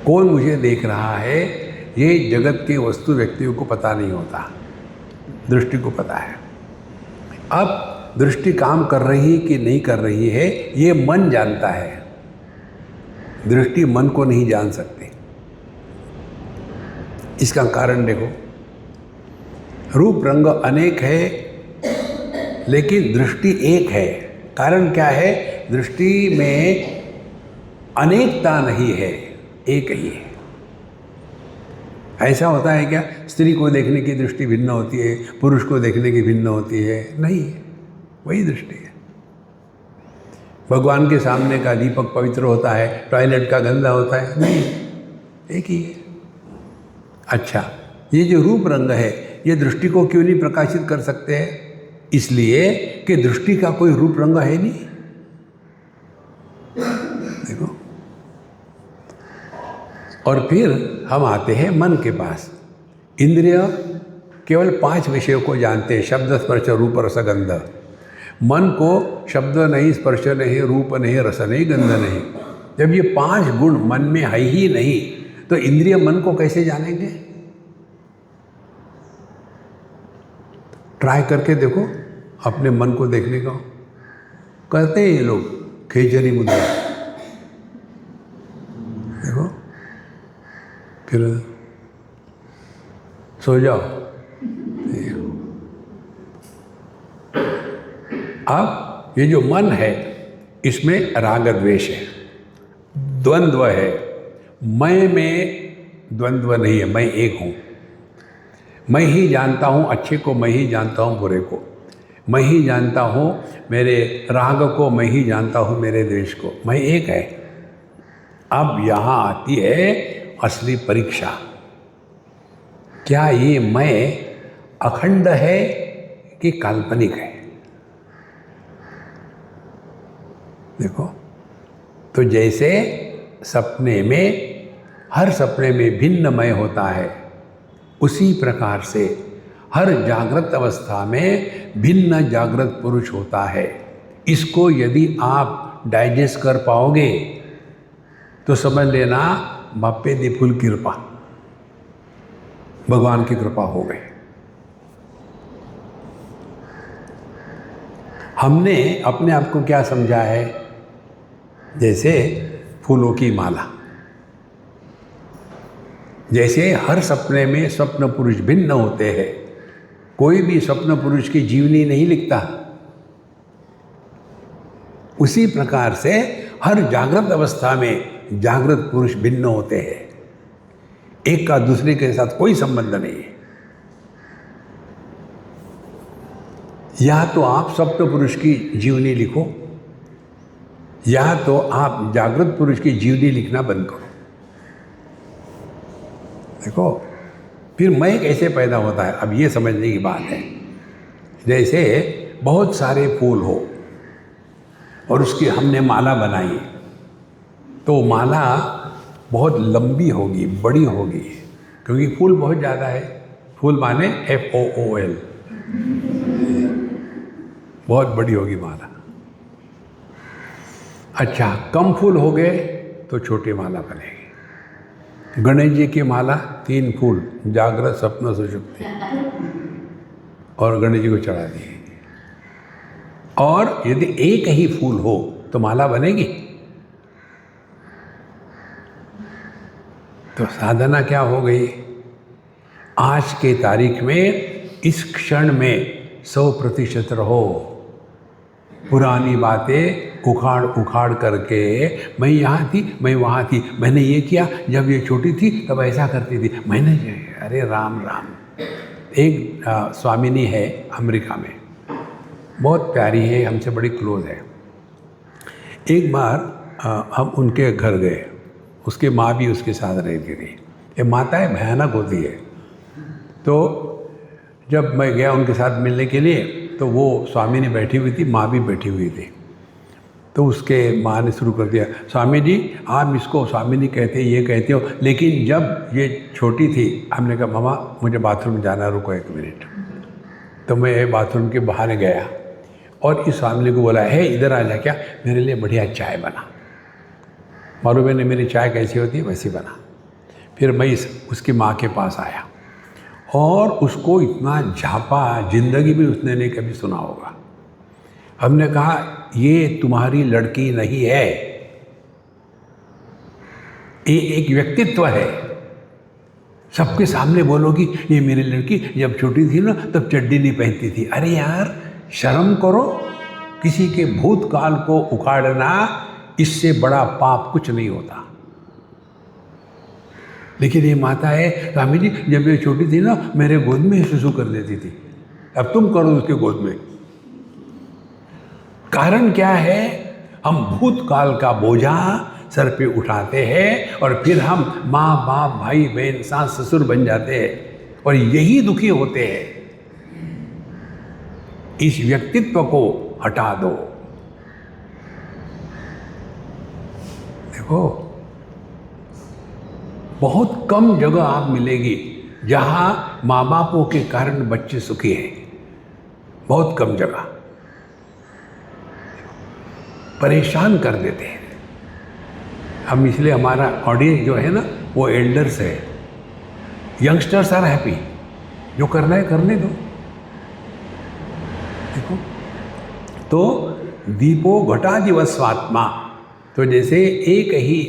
कौन मुझे देख रहा है, ये जगत के वस्तु व्यक्तियों को पता नहीं होता, दृष्टि को पता है। अब दृष्टि काम कर रही है कि नहीं कर रही है, ये मन जानता है। दृष्टि मन को नहीं जान सकती। इसका कारण देखो, रूप रंग अनेक है लेकिन दृष्टि एक है। कारण क्या है? दृष्टि में अनेकता नहीं है, एक ही है। ऐसा होता है क्या? स्त्री को देखने की दृष्टि भिन्न होती है, पुरुष को देखने की भिन्न होती है? नहीं, वही दृष्टि है। भगवान के सामने का दीपक पवित्र होता है, टॉयलेट का गंदा होता है? नहीं, एक ही है। अच्छा, ये जो रूप रंग है, ये दृष्टि को क्यों नहीं प्रकाशित कर सकते हैं? इसलिए कि दृष्टि का कोई रूप रंग है नहीं। देखो, और फिर हम आते हैं मन के पास। इंद्रिय केवल 5 विषयों को जानते हैं, शब्द स्पर्श रूप रस गंध। मन को शब्द नहीं, स्पर्श नहीं, रूप नहीं, रस नहीं, गंध नहीं। जब ये 5 गुण मन में है ही नहीं, तो इंद्रिय मन को कैसे जानेंगे? ट्राई करके देखो, अपने मन को देखने का। कहते हैं ये लोग खेचरी मुद्रा। देखो, फिर सो जाओ। अब ये जो मन है, इसमें राग द्वेष है, द्वंद्व है। मैं में द्वंद्व नहीं है, मैं एक हूँ। मैं ही जानता हूँ अच्छे को, मैं ही जानता हूँ बुरे को, मैं ही जानता हूँ मेरे राग को, मैं ही जानता हूँ मेरे द्वेष को। मैं एक है। अब यहाँ आती है असली परीक्षा। क्या ये मैं अखंड है कि काल्पनिक है? देखो, तो जैसे सपने में, हर सपने में भिन्न मैं होता है, उसी प्रकार से हर जागृत अवस्था में भिन्न जागृत पुरुष होता है। इसको यदि आप डाइजेस्ट कर पाओगे तो समझ लेना बापे दी फुल कृपा, भगवान की कृपा हो गई। हमने अपने आप को क्या समझा है? जैसे फूलों की माला। जैसे हर सपने में स्वप्न पुरुष भिन्न होते हैं, कोई भी स्वप्न पुरुष की जीवनी नहीं लिखता, उसी प्रकार से हर जागृत अवस्था में जागृत पुरुष भिन्न होते हैं। एक का दूसरे के साथ कोई संबंध नहीं है। या तो आप स्वप्न पुरुष की जीवनी लिखो, या तो आप जागृत पुरुष की जीवनी लिखना बंद करो। देखो, फिर मैं कैसे पैदा होता है, अब ये समझने की बात है। जैसे बहुत सारे फूल हो और उसकी हमने माला बनाई, तो माला बहुत लंबी होगी, बड़ी होगी, क्योंकि फूल बहुत ज़्यादा है। फूल माने FOOL, बहुत बड़ी होगी माला। अच्छा, कम फूल हो गए तो छोटी माला बनेगी। गणेश जी की माला 3 फूल, जागृत स्वप्न सुषुप्ति, और गणेश जी को चढ़ा दिए। और यदि एक ही फूल हो तो माला बनेगी? तो साधना क्या हो गई? आज के तारीख में इस क्षण में 100% रहो। पुरानी बातें उखाड़ उखाड़ करके, मैं यहाँ थी, मैं वहाँ थी, मैंने ये किया, जब ये छोटी थी तब ऐसा करती थी, मैंने, अरे राम राम। एक स्वामिनी है अमेरिका में, बहुत प्यारी है, हमसे बड़ी क्लोज है। एक बार हम उनके घर गए, उसके माँ भी उसके साथ रहती थी। ये माताएं भयानक होती है। तो जब मैं गया उनके साथ मिलने के लिए, तो वो स्वामिनी बैठी हुई थी, माँ भी बैठी हुई थी। तो उसके माँ ने शुरू कर दिया, स्वामी जी आप इसको स्वामिनी कहते, ये कहते हो, लेकिन जब ये छोटी थी, हमने कहा मामा मुझे बाथरूम जाना, रुको 1 मिनट। तो मैं बाथरूम के बाहर गया और इस स्वामिनी को बोला, है इधर आ जा, क्या मेरे लिए बढ़िया चाय बना। मालूम है मेरी चाय कैसी होती है, वैसी बना। फिर मैं उसकी माँ के पास आया और उसको इतना झापा, जिंदगी में उसने नहीं कभी सुना होगा। हमने कहा ये तुम्हारी लड़की नहीं है, ये एक व्यक्तित्व है। सबके सामने बोलोगी ये मेरी लड़की जब छोटी थी ना तब चड्डी नहीं पहनती थी। अरे यार शर्म करो, किसी के भूतकाल को उखाड़ना, इससे बड़ा पाप कुछ नहीं होता। लेकिन ये माता है, स्वामी जी जब ये छोटी थी ना मेरे गोद में सुसु कर देती थी, अब तुम करो उसके गोद में। कारण क्या है? हम भूतकाल का बोझा सर पे उठाते हैं और फिर हम माँ बाप भाई बहन सास ससुर बन जाते हैं और यही दुखी होते हैं। इस व्यक्तित्व को हटा दो। देखो बहुत कम जगह आप मिलेगी जहाँ माँ बापों के कारण बच्चे सुखी हैं, बहुत कम जगह। परेशान कर देते हैं हम, इसलिए हमारा ऑडियंस जो है ना वो एल्डर्स है। यंगस्टर्स आर हैप्पी, जो करना है करने दो। देखो तो दीपो घटा दिवस्वात्मा, तो जैसे एक ही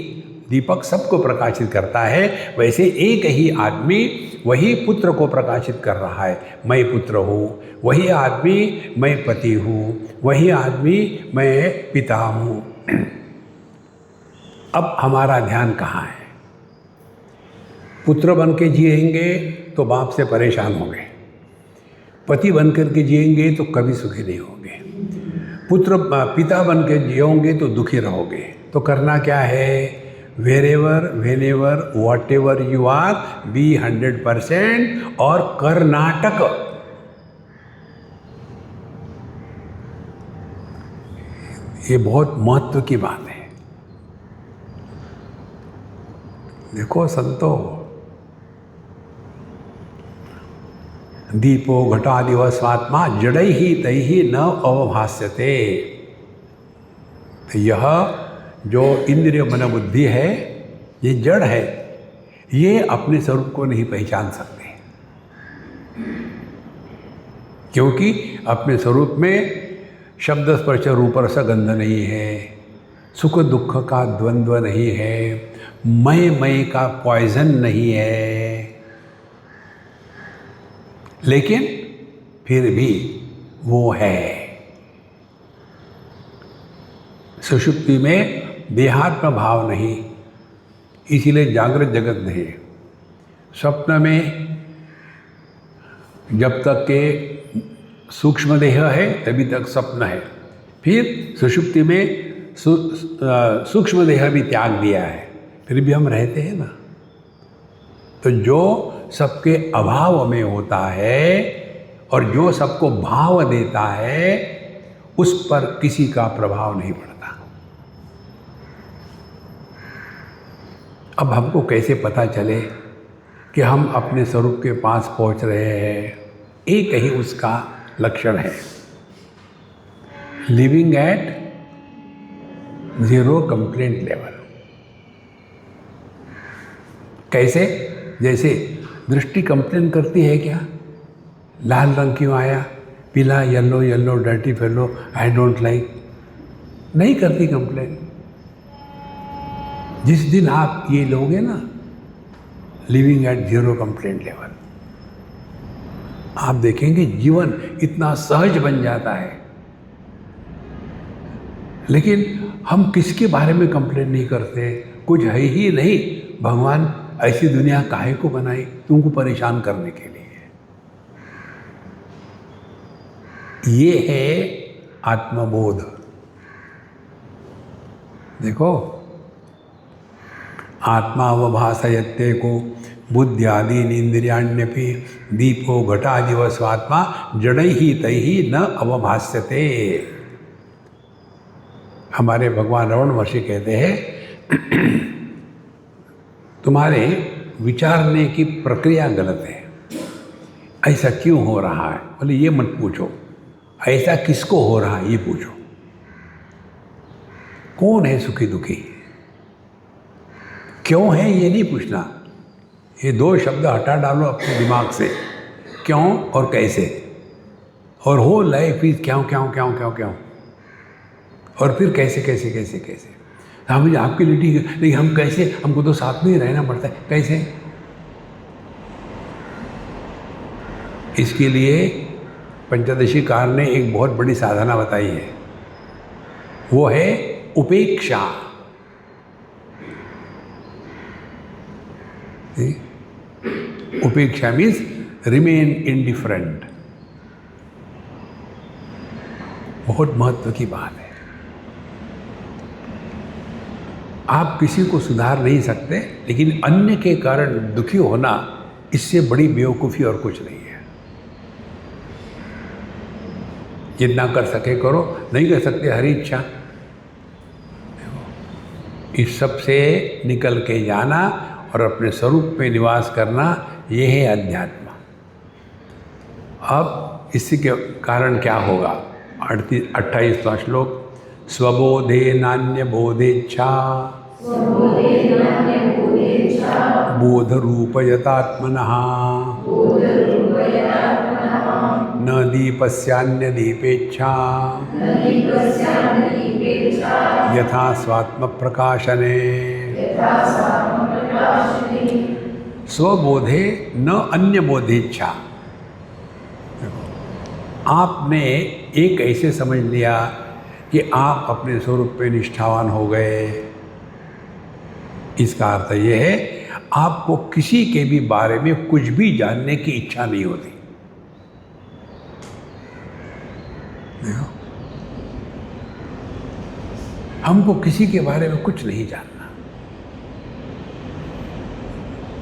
दीपक सबको प्रकाशित करता है, वैसे एक ही आदमी वही पुत्र को प्रकाशित कर रहा है। मैं पुत्र हूँ, वही आदमी मैं पति हूँ, वही आदमी मैं पिता हूँ। अब हमारा ध्यान कहाँ है? पुत्र बन के जिएंगे तो बाप से परेशान होंगे, पति बन कर के जिएंगे तो कभी सुखी नहीं होंगे, पिता बन के जियोगे तो दुखी रहोगे। तो करना क्या है? wherever, whenever, whatever you are, be 100% और कर्नाटक। ये बहुत महत्व की बात है। देखो संतो, दीपो घटादिव स्वात्मा जड़ै ही तै ही न अवभास्यते। तो यह जो इंद्रिय मन बुद्धि है, ये जड़ है, ये अपने स्वरूप को नहीं पहचान सकते, क्योंकि अपने स्वरूप में शब्द स्पर्श रूप रस गंध नहीं है, सुख दुख का द्वंद्व नहीं है, मैं का पॉइजन नहीं है। लेकिन फिर भी वो है। सुषुप्ति में देहात्म भाव नहीं, इसीलिए जागृत जगत नहीं। स्वप्न में जब तक के सूक्ष्म देह है तभी तक स्वप्न है, फिर सुषुप्ति में सूक्ष्म देह भी त्याग दिया है, फिर भी हम रहते हैं ना। तो जो सबके अभाव में होता है और जो सबको भाव देता है, उस पर किसी का प्रभाव नहीं पड़ता। अब हमको कैसे पता चले कि हम अपने स्वरूप के पास पहुंच रहे हैं? एक ही उसका लक्षण है, लिविंग एट 0 कंप्लेंट लेवल। कैसे? जैसे दृष्टि कंप्लेन करती है क्या? लाल रंग क्यों आया, पीला, yellow yellow, dirty fellow, I don't like, नहीं करती कंप्लेन। जिस दिन आप ये लोगे ना living at zero complaint level. आप देखेंगे जीवन इतना सहज बन जाता है। लेकिन हम किसके बारे में कंप्लेंट नहीं करते? कुछ है ही नहीं, भगवान ऐसी दुनिया काहे को बनाई? तुमको परेशान करने के लिए। ये है आत्मबोध। देखो, आत्मा अवभासयते को बुद्ध्यादि इंद्रियाण्यपि दीपो घटादिव स्वात्मा जड़ैहि तैहि न अवभास्यते। हमारे भगवान रमण महर्षि कहते हैं तुम्हारे विचारने की प्रक्रिया गलत है। ऐसा क्यों हो रहा है? बोले ये मत पूछो, ऐसा किसको हो रहा है ये पूछो। कौन है सुखी दुखी? क्यों है ये नहीं पूछना। ये दो शब्द हटा डालो अपने दिमाग से, क्यों और कैसे। और हो लाइफ इज क्यों क्यों क्यों क्यों क्यों, और फिर कैसे कैसे कैसे कैसे। हाँ मुझे आपके लिए ठीक है, लेकिन हम कैसे? हमको तो साथ में ही रहना पड़ता है, कैसे? इसके लिए पंचदशी कार ने एक बहुत बड़ी साधना बताई है, वो है उपेक्षा। उपेक्षा मीन्स रिमेन इंडिफरेंट। बहुत महत्व की बात है। आप किसी को सुधार नहीं सकते, लेकिन अन्य के कारण दुखी होना, इससे बड़ी बेवकूफ़ी और कुछ नहीं है। जितना कर सके करो, नहीं कर सकते हरी इच्छा। इस सब से निकल के जाना और अपने स्वरूप में निवास करना, ये है अध्यात्म। अब इसी के कारण क्या होगा? 28वां श्लोक, स्वबोधे नान्य बोधेच्छा बोध रूपयतात्मनः न दीपस्यान्य दीपेच्छा यथा स्वात्म प्रकाशने। स्वबोधे न अन्य बोधेच्छा। आपने एक ऐसे समझ लिया कि आप अपने स्वरूप पे निष्ठावान हो गए। इसका अर्थ यह है आपको किसी के भी बारे में कुछ भी जानने की इच्छा नहीं होती। देखो, हमको किसी के बारे में कुछ नहीं जानना।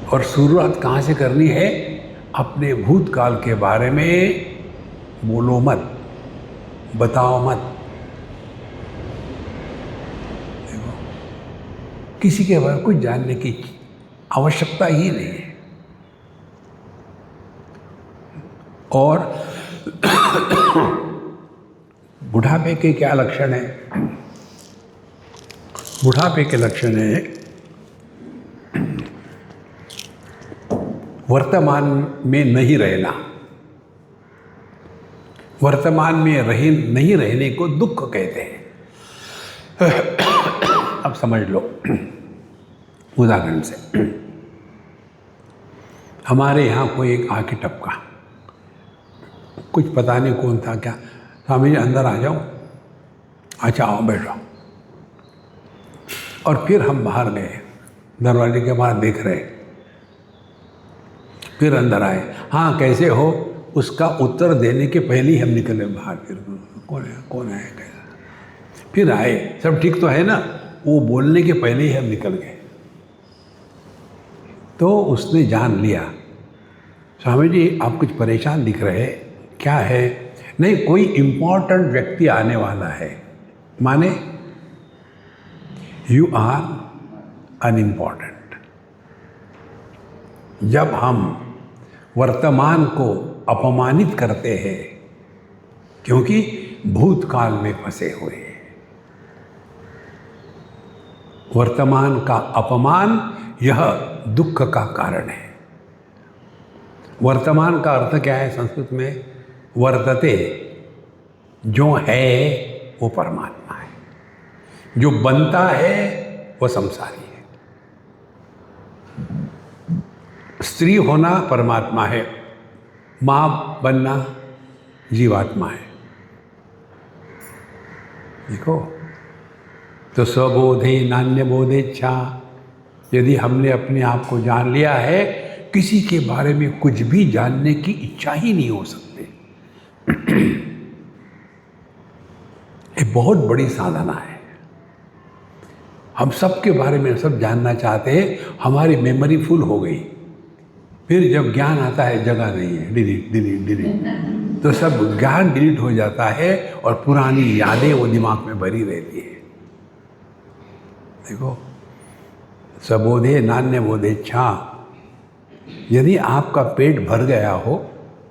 और शुरुआत कहाँ से करनी है? अपने भूतकाल के बारे में बोलो मत, बताओ मत। देखो, किसी के बारे में कुछ जानने की आवश्यकता ही नहीं है। और बुढ़ापे के क्या लक्षण है? बुढ़ापे के लक्षण है वर्तमान में नहीं रहना। वर्तमान में नहीं रहने को दुख कहते हैं। अब समझ लो उदाहरण से, हमारे यहाँ कोई एक आके टपका, कुछ पता नहीं कौन था क्या, स्वामी जी अंदर आ जाओ। अच्छा आओ बैठो। और फिर हम बाहर गए, दरवाजे के बाहर देख रहे, फिर अंदर आए। हाँ कैसे हो, उसका उत्तर देने के पहले ही हम निकले बाहर। फिर कौन है कैसा, फिर आए, सब ठीक तो है ना, वो बोलने के पहले ही हम निकल गए। तो उसने जान लिया, स्वामी जी आप कुछ परेशान दिख रहे, क्या है? नहीं, कोई इम्पोर्टेंट व्यक्ति आने वाला है। माने यू आर अनइम्पॉर्टेंट। जब हम वर्तमान को अपमानित करते हैं क्योंकि भूतकाल में फंसे हुए हैं, वर्तमान का अपमान यह दुख का कारण है। वर्तमान का अर्थ क्या है संस्कृत में? वर्तते, जो है वो परमात्मा है, जो बनता है वो संसारी है। स्त्री होना परमात्मा है, माँ बनना जीवात्मा है। देखो, तो स्वबोधे नान्य बोधेच्छा, यदि हमने अपने आप को जान लिया है, किसी के बारे में कुछ भी जानने की इच्छा ही नहीं हो सकती। ये बहुत बड़ी साधना है। हम सब के बारे में सब जानना चाहते हैं, हमारी मेमोरी फुल हो गई, फिर जब ज्ञान आता है जगह नहीं है, डिलीट डिलीट डिलीट, तो सब ज्ञान डिलीट हो जाता है और पुरानी यादें वो दिमाग में भरी रहती है। देखो, सबोधे नान्य बोधेच्छा, यदि आपका पेट भर गया हो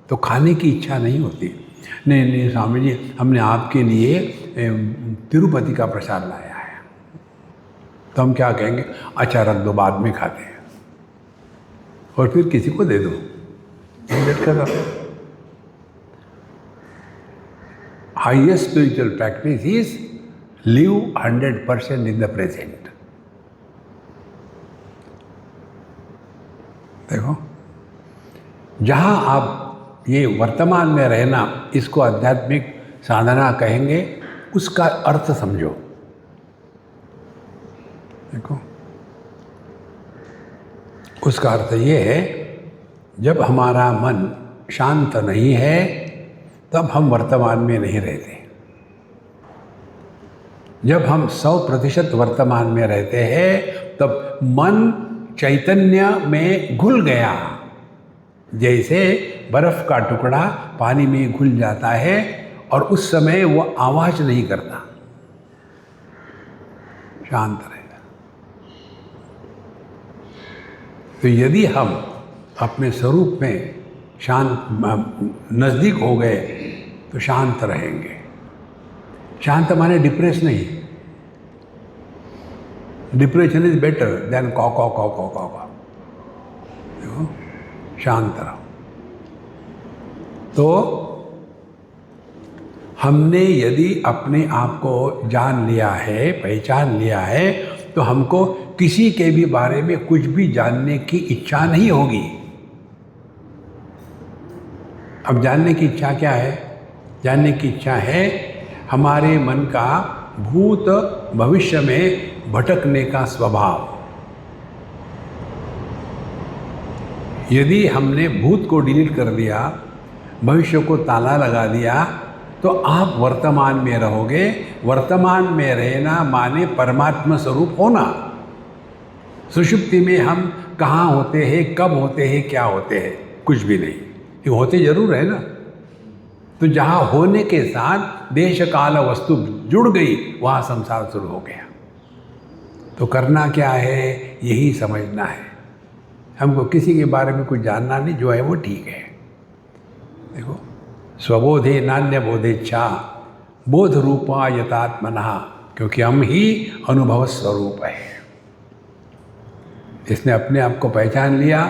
तो खाने की इच्छा नहीं होती। नहीं नहीं स्वामी जी, हमने आपके लिए तिरुपति का प्रसाद लाया है, तो हम क्या कहेंगे, अच्छा रख दो, बाद में खाते हैं, और फिर किसी को दे दो। Highest spiritual practice is live 100% in the present. देखो, जहाँ आप ये वर्तमान में रहना, इसको आध्यात्मिक साधना कहेंगे, उसका अर्थ समझो। देखो, उसका अर्थ ये है, जब हमारा मन शांत नहीं है तब हम वर्तमान में नहीं रहते। जब हम 100% वर्तमान में रहते हैं तब मन चैतन्य में घुल गया, जैसे बर्फ का टुकड़ा पानी में घुल जाता है और उस समय वो आवाज नहीं करता, शांत रहेगा। तो यदि हम अपने स्वरूप में शांत नज़दीक हो गए तो शांत रहेंगे। शांत माने डिप्रेस नहीं, डिप्रेशन इज बेटर देन कॉ कॉ कॉ कॉ कॉ कॉ। देखो, शांत रहो। तो हमने यदि अपने आप को जान लिया है, पहचान लिया है, तो हमको किसी के भी बारे में कुछ भी जानने की इच्छा नहीं होगी। अब जानने की इच्छा क्या है? जानने की इच्छा है हमारे मन का भूत भविष्य में भटकने का स्वभाव। यदि हमने भूत को डिलीट कर दिया, भविष्य को ताला लगा दिया, तो आप वर्तमान में रहोगे। वर्तमान में रहना माने परमात्मा स्वरूप होना। सुषुप्ति में हम कहाँ होते हैं, कब होते हैं, क्या होते हैं? कुछ भी नहीं। ये होते जरूर है ना। तो जहाँ होने के साथ देश काल वस्तु जुड़ गई, वहाँ संसार शुरू हो गया। तो करना क्या है? यही समझना है। हमको किसी के बारे में कुछ जानना नहीं, जो है वो ठीक है। देखो, स्वबोधे नान्य बोधेच्छा, बोध रूपा यथात्मनः, क्योंकि हम ही अनुभव स्वरूप है। जिसने अपने आप को पहचान लिया,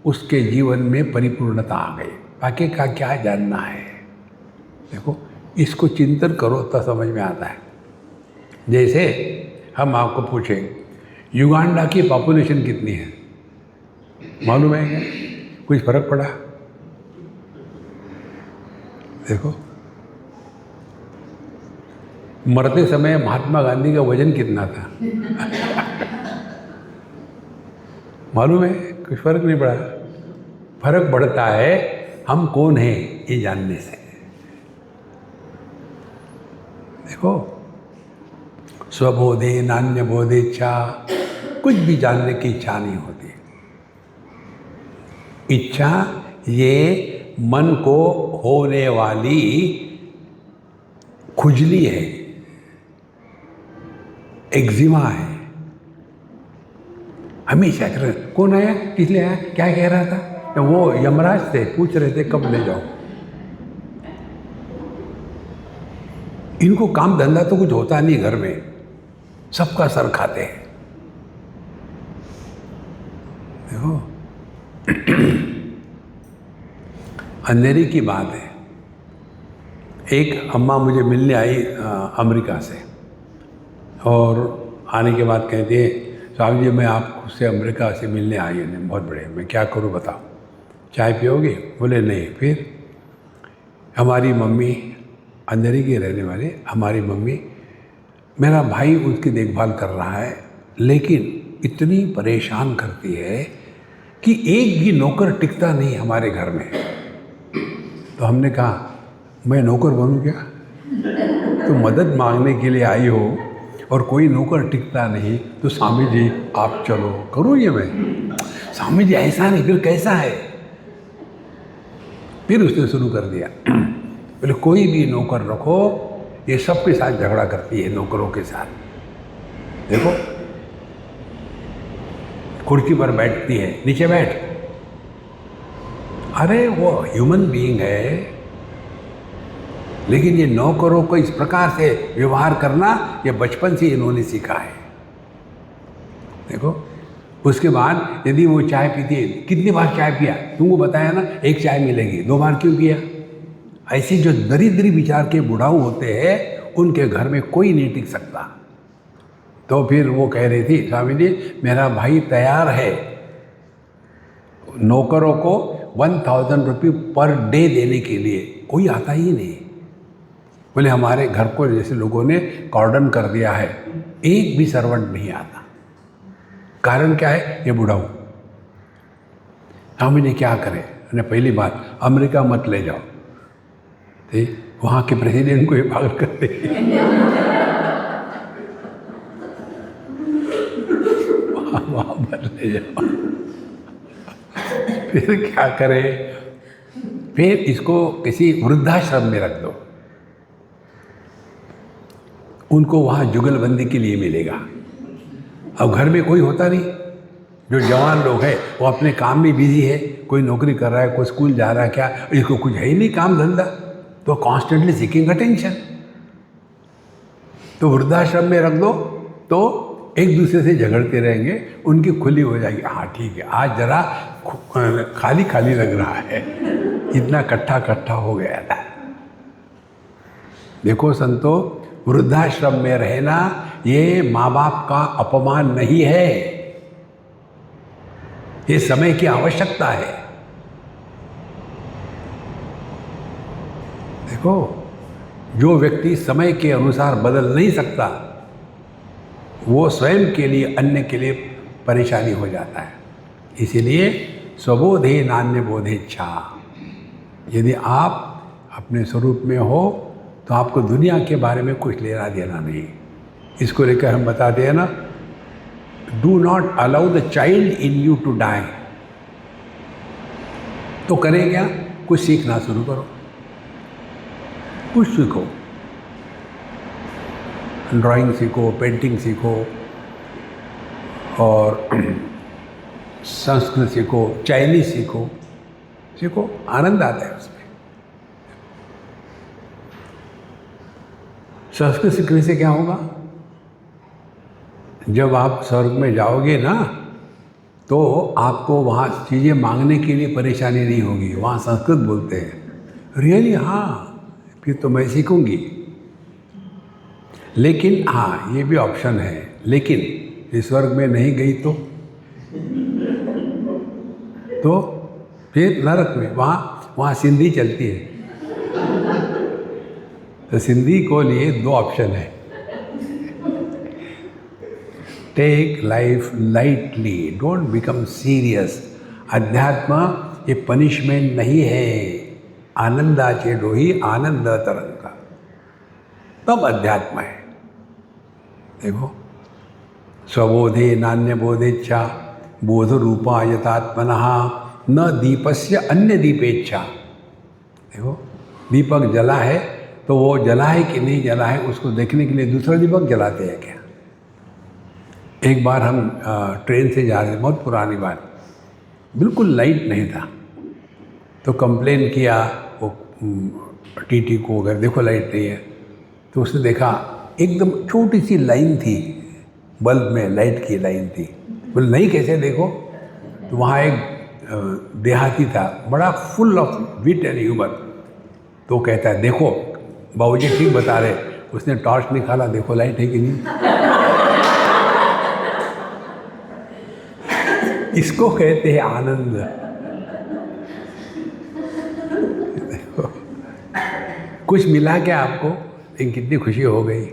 उसके जीवन में परिपूर्णता आ गई। बाकी का क्या जानना है? देखो, इसको चिंतन करो तो समझ में आता है। जैसे हम आपको पूछें, युगांडा की पॉपुलेशन कितनी है? मालूम है क्या? कुछ फर्क पड़ा? देखो, मरते समय महात्मा गांधी का वजन कितना था? मालूम है? कुछ फर्क नहीं पड़ा। फर्क पड़ता है हम कौन हैं ये जानने से। देखो, स्वबोधे नान्य बोधेच्छा, कुछ भी जानने की इच्छा नहीं होती। इच्छा ये मन को होने वाली खुजली है, एक्जिमा है। हमेशा कौन आया, किस लिए आया, क्या कह रहा था? तो वो यमराज से पूछ रहे थे कब ले जाओ। इनको काम धंधा तो कुछ होता नहीं घर में, सबका सर खाते हैं। देखो, अंधेरी की बात है। एक अम्मा मुझे मिलने आई अमेरिका से, और आने के बाद कहती है, साहब जी मैं आपको से अमेरिका से मिलने आई हूँ। बहुत बढ़िया, मैं क्या करूँ बताओ, चाय पियोगे? बोले नहीं। फिर हमारी मम्मी, अंदर ही के रहने वाले, हमारी मम्मी, मेरा भाई उसकी देखभाल कर रहा है, लेकिन इतनी परेशान करती है कि एक भी नौकर टिकता नहीं हमारे घर में। तो हमने कहा मैं नौकर बनूं क्या? तो मदद मांगने के लिए आई हो और कोई नौकर टिकता नहीं, तो स्वामी जी आप चलो, करूँ ये मैं? स्वामी जी ऐसा नहीं, फिर कैसा है? फिर उसने शुरू कर दिया, बोले कोई भी नौकर रखो, ये सबके साथ झगड़ा करती है, नौकरों के साथ। देखो कुर्सी पर बैठती है, नीचे बैठ। अरे वो ह्यूमन बीइंग है, लेकिन ये नौकरों को इस प्रकार से व्यवहार करना ये बचपन से इन्होंने सीखा है। देखो उसके बाद यदि वो चाय पीती है, कितनी बार चाय पिया तुमको बताया ना, एक चाय मिलेगी, 2 बार क्यों पिया? ऐसे जो दरिद्री विचार के बुढ़ाऊ होते हैं उनके घर में कोई नहीं टिक सकता। तो फिर वो कह रही थी, स्वामी जी मेरा भाई तैयार है नौकरों को 1000 रुपये पर डे देने के लिए, कोई आता ही नहीं। बोले हमारे घर को जैसे लोगों ने कॉर्डन कर दिया है, एक भी सर्वेंट नहीं आता। कारण क्या है? ये बुढ़ाऊ। हम इन्हें क्या करें? उन्हें पहली बात अमेरिका मत ले जाओ, ठीक, वहाँ के प्रेसिडेंट को ही पागल कर दे। वहाँ मत ले जाओ। फिर क्या करें? फिर इसको किसी वृद्धाश्रम में रख दो, उनको वहाँ जुगलबंदी के लिए मिलेगा। अब घर में कोई होता नहीं, जो जवान लोग हैं वो अपने काम में बिजी है, कोई नौकरी कर रहा है, कोई स्कूल जा रहा है, क्या इसको कुछ है ही नहीं काम धंधा, तो कॉन्स्टेंटली सीकिंग अटेंशन। तो वृद्धाश्रम में रख दो तो एक दूसरे से झगड़ते रहेंगे, उनकी खुली हो जाएगी। हाँ ठीक है, आज जरा खाली खाली लग रहा है, इतना कट्ठा हो गया था। देखो संतो, वृद्धाश्रम में रहना ये माँ बाप का अपमान नहीं है, ये समय की आवश्यकता है। देखो जो व्यक्ति समय के अनुसार बदल नहीं सकता, वो स्वयं के लिए, अन्य के लिए परेशानी हो जाता है। इसीलिए स्वबोधे नान्य बोधेच्छा। यदि आप अपने स्वरूप में हो तो आपको दुनिया के बारे में कुछ लेना देना नहीं। इसको लेकर हम बताते हैं ना, do not allow the child in you to die. तो करें क्या? कुछ सीखना शुरू करो, कुछ सीखो, ड्राइंग सीखो, पेंटिंग सीखो, और संस्कृत सीखो, चाइनीज सीखो, आनंद आता है उसमें। संस्कृत सीखने से क्या होगा? जब आप स्वर्ग में जाओगे ना, तो आपको वहाँ चीज़ें मांगने के लिए परेशानी नहीं होगी, वहाँ संस्कृत बोलते हैं। रियली? हाँ, फिर तो मैं सीखूंगी। लेकिन हाँ, ये भी ऑप्शन है, लेकिन इस स्वर्ग में नहीं गई तो फिर नरक में, वहाँ सिंधी चलती है। तो सिंधी को लिए 2 ऑप्शन है, take life lightly, don't become serious. अध्यात्म ये पनिशमेंट नहीं है, आनंदाचे डोही आनंद तरंगा, तब अध्यात्म है। देखो स्वबोधे नान्य बोधेच्छा, बोध रूपा यथात्मनः न दीपस्य अन्य दीपेच्छा। देखो दीपक जला है तो वो जला है कि नहीं जला है उसको देखने के लिए दूसरा दीपक जलाते हैं क्या? एक बार हम ट्रेन से जा रहे थे, बहुत पुरानी बात, बिल्कुल लाइट नहीं था, तो कंप्लेन किया वो टीटी को, अगर देखो लाइट नहीं है। तो उसने देखा एकदम छोटी सी लाइन थी, बल्ब में लाइट की लाइन थी। बोले नहीं कैसे देखो? तो वहाँ एक देहाती था, बड़ा full of wit and humour, तो कहता है देखो बाबूजी ठीक बता रहे। उसने टॉर्च निकाला, देखो लाइट है कि नहीं। इसको कहते हैं आनंद। कुछ मिला क्या आपको? लेकिन कितनी खुशी हो गई।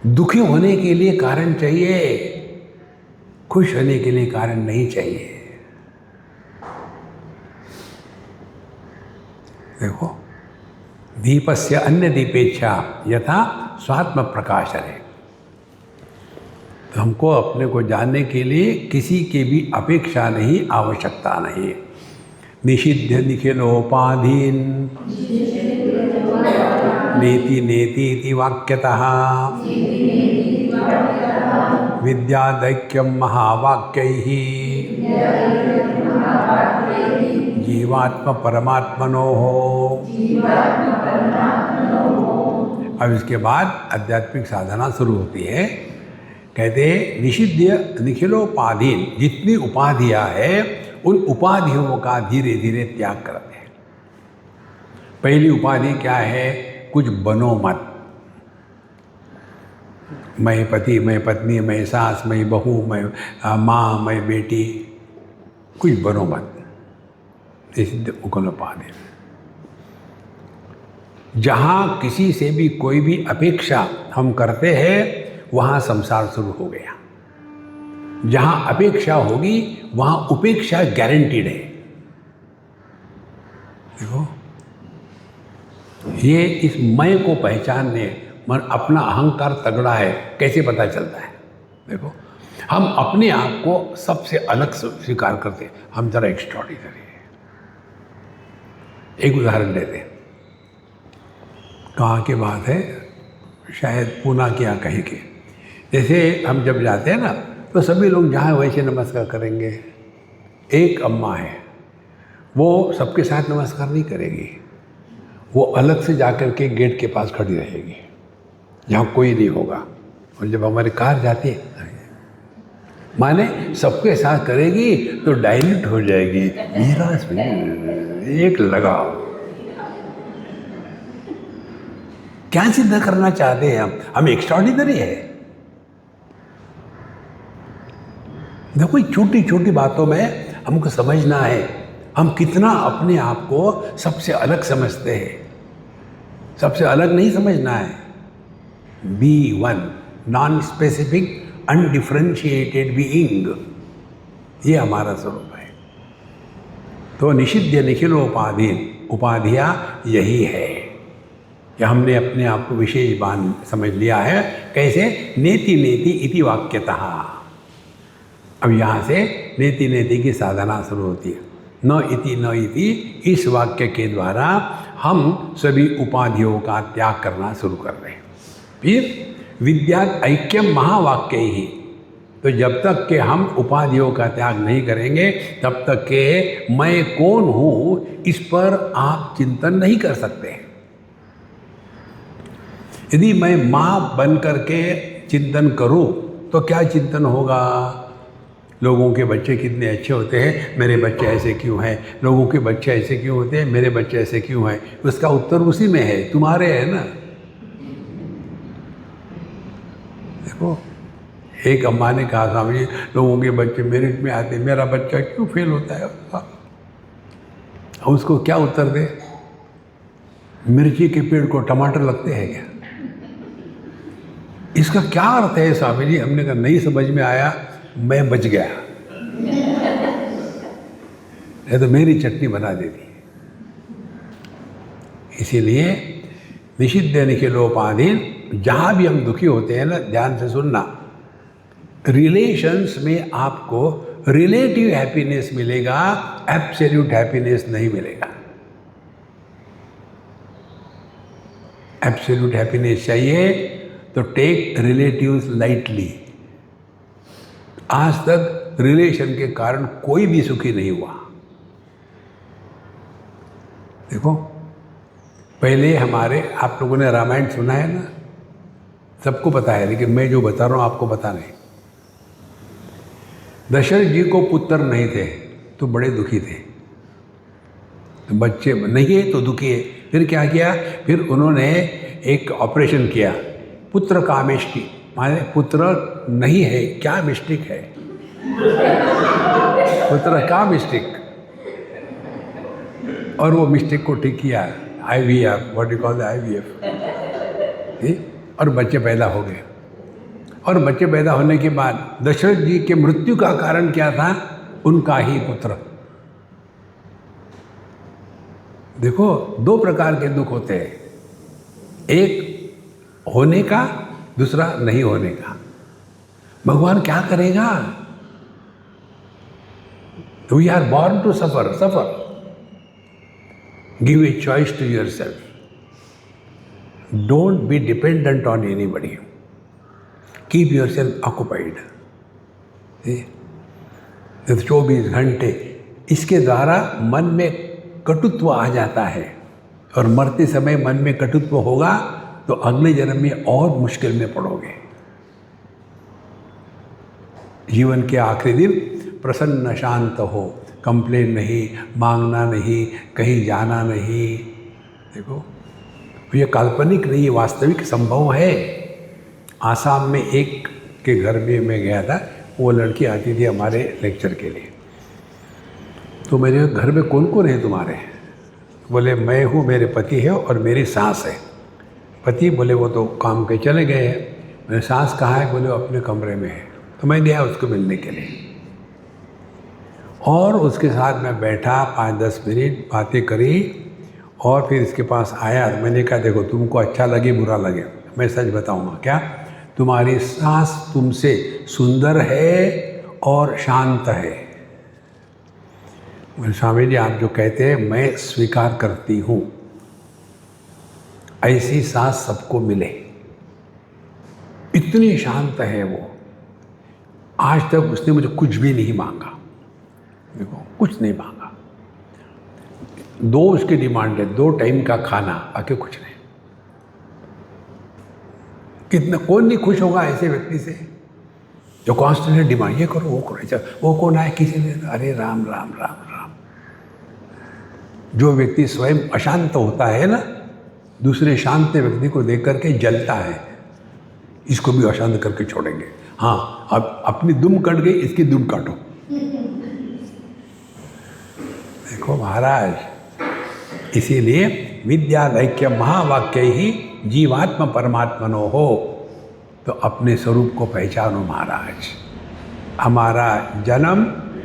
दुखी होने के लिए कारण चाहिए, खुश होने के लिए कारण नहीं चाहिए। देखो, दीपस्य अन्य दीपेच्छा यथा स्वात्म प्रकाशने। तो हमको अपने को जानने के लिए किसी की भी अपेक्षा नहीं, आवश्यकता नहीं। निषिध्य निखिलोपाधीन नेति नेति इति वाक्यतः विद्यादैक्यम महावाक्यैः जीवात्म परमात्मनोः। अब इसके बाद आध्यात्मिक साधना शुरू होती है। कहते हैं निषिध्य निखिलोपाधीन, जितनी उपाधियाँ हैं उन उपाधियों का धीरे धीरे त्याग करते हैं। पहली उपाधि क्या है? कुछ बनो मत। मैं पति, मैं पत्नी, मैं सास, मैं बहू, मैं माँ, मैं बेटी, कुछ बनो मत। निषिध्य निखिलोपाधीन। जहाँ किसी से भी कोई भी अपेक्षा हम करते हैं वहाँ संसार शुरू हो गया। जहाँ अपेक्षा होगी वहाँ उपेक्षा गारंटीड है। देखो, ये इस मैं को पहचानने, मन अपना अहंकार तगड़ा है, कैसे पता चलता है? देखो, हम अपने आप को सबसे अलग स्वीकार करते हैं, हम जरा एक्स्ट्राऑर्डिनरी है। एक उदाहरण देते हैं। कहाँ की बात है? शायद पूना की या कहीं के। जैसे हम जब जाते हैं ना तो सभी लोग जहाँ वैसे नमस्कार करेंगे। एक अम्मा है, वो सबके साथ नमस्कार नहीं करेगी, वो अलग से जाकर के गेट के पास खड़ी रहेगी जहाँ कोई नहीं होगा। और जब हमारी कार जाती है माने सबके साथ करेगी तो डाइल्यूट हो जाएगी। मेरा एक लगाव। क्या सिद्ध करना चाहते हैं हम एक्स्ट्राऑर्डिनरी है। देखो, छोटी छोटी बातों में हमको समझना है हम कितना अपने आप को सबसे अलग समझते हैं। सबसे अलग नहीं समझना है। Be one, non specific undifferentiated being, ये हमारा स्वरूप है। तो निषिध्य निखिलोपाधीन, उपाधियाँ यही है कि हमने अपने आप को विशेष बान समझ लिया है। कैसे? नेति नेति इति वाक्यतः। अब यहाँ से नेति नेति की साधना शुरू होती है। न इति, इस वाक्य के द्वारा हम सभी उपाधियों का त्याग करना शुरू कर रहे हैं। फिर विद्या ऐक्यम महावाक्य ही। तो जब तक के हम उपाधियों का त्याग नहीं करेंगे तब तक के मैं कौन हूँ इस पर आप चिंतन नहीं कर सकते। यदि मैं माँ बन करके चिंतन करूँ तो क्या चिंतन होगा? लोगों के बच्चे कितने अच्छे होते हैं, मेरे बच्चे ऐसे क्यों हैं? लोगों के बच्चे ऐसे क्यों होते हैं, मेरे बच्चे ऐसे क्यों हैं? उसका उत्तर उसी में है, तुम्हारे है ना। देखो, एक अम्मा ने कहा, स्वामी जी लोगों के बच्चे मेरिट में आते, मेरा बच्चा क्यों फेल होता है? उसको क्या उत्तर दे? मिर्ची के पेड़ को टमाटर लगते हैं क्या? इसका क्या अर्थ है स्वामी जी? हमने कहा नहीं समझ में आया, मैं बच गया, ये तो मेरी चटनी बना देती। इसीलिए निषिध्य निखिलोपाधीन, जहाँ भी हम दुखी होते हैं ना, ध्यान से सुनना, रिलेशंस में आपको रिलेटिव हैप्पीनेस मिलेगा, एब्सोल्यूट हैप्पीनेस नहीं मिलेगा। एब्सोल्यूट हैप्पीनेस चाहिए तो टेक रिलेटिव्स लाइटली। आज तक रिलेशन के कारण कोई भी सुखी नहीं हुआ। देखो, पहले हमारे, आप लोगों ने रामायण सुना है ना, सबको पता है, लेकिन मैं जो बता रहा हूँ आपको पता नहीं। दशरथ जी को पुत्र नहीं थे तो बड़े दुखी थे, तो बच्चे नहीं है तो दुखी है। फिर क्या किया? फिर उन्होंने एक ऑपरेशन किया, पुत्र कामेष्टि, माने पुत्र नहीं है, क्या मिस्टेक है? पुत्र क्या मिस्टेक? और वो मिस्टेक को ठीक किया, IVF, what you call the IVF, और बच्चे पैदा हो गए। और बच्चे पैदा होने के बाद दशरथ जी के मृत्यु का कारण क्या था? उनका ही पुत्र। देखो, दो प्रकार के दुख होते हैं, एक होने का, दूसरा नहीं होने का। भगवान क्या करेगा? We are born to suffer, suffer. Give a choice to yourself, don't be dependent on anybody, keep yourself occupied. 24 घंटे इसके द्वारा मन में कटुत्व आ जाता है, और मरते समय मन में कटुत्व होगा तो अगले जन्म में और मुश्किल में पड़ोगे। जीवन के आखिरी दिन प्रसन्न शांत हो, कंप्लेन नहीं, मांगना नहीं, कहीं जाना नहीं। देखो, ये काल्पनिक नहीं, वास्तविक संभव है। आसाम में एक के घर में मैं गया था, वो लड़की आती थी हमारे लेक्चर के लिए। तो मेरे घर में कौन कौन है तुम्हारे? बोले मैं हूँ, मेरे पति है और मेरी सास है। पति बोले वो तो काम पे चले गए हैं। मेरी सास कहाँ है? बोले वो अपने कमरे में है। तो मैं गया उसको मिलने के लिए, और उसके साथ मैं बैठा, 5-10 मिनट बातें करी, और फिर इसके पास आया। मैंने कहा देखो, तुमको अच्छा लगे बुरा लगे, मैं सच बताऊँगा क्या, तुम्हारी सास तुमसे सुंदर है और शांत है। स्वामी जी आप जो कहते हैं मैं स्वीकार करती हूँ, ऐसी सास सबको मिले। इतनी शांत है वो, आज तक उसने मुझे कुछ भी नहीं मांगा। देखो, कुछ नहीं मांगा। 2 उसकी डिमांड है, 2 टाइम का खाना, आके कुछ नहीं। कितना, कौन नहीं खुश होगा ऐसे व्यक्ति से जो कॉन्स्टेंट डिमांड, ये करो वो करो। अच्छा, वो कौन आए किसी ने? अरे राम राम राम राम। जो व्यक्ति स्वयं अशांत होता है ना, दूसरे शांत व्यक्ति को देख करके जलता है, इसको भी अशांत करके छोड़ेंगे। हाँ, अब अपनी दुम कट गई, इसकी दुम काटो। देखो महाराज, इसीलिए विद्यालैक्य महावाक्य ही जीवात्म परमात्मनो हो। तो अपने स्वरूप को पहचानो महाराज। हमारा जन्म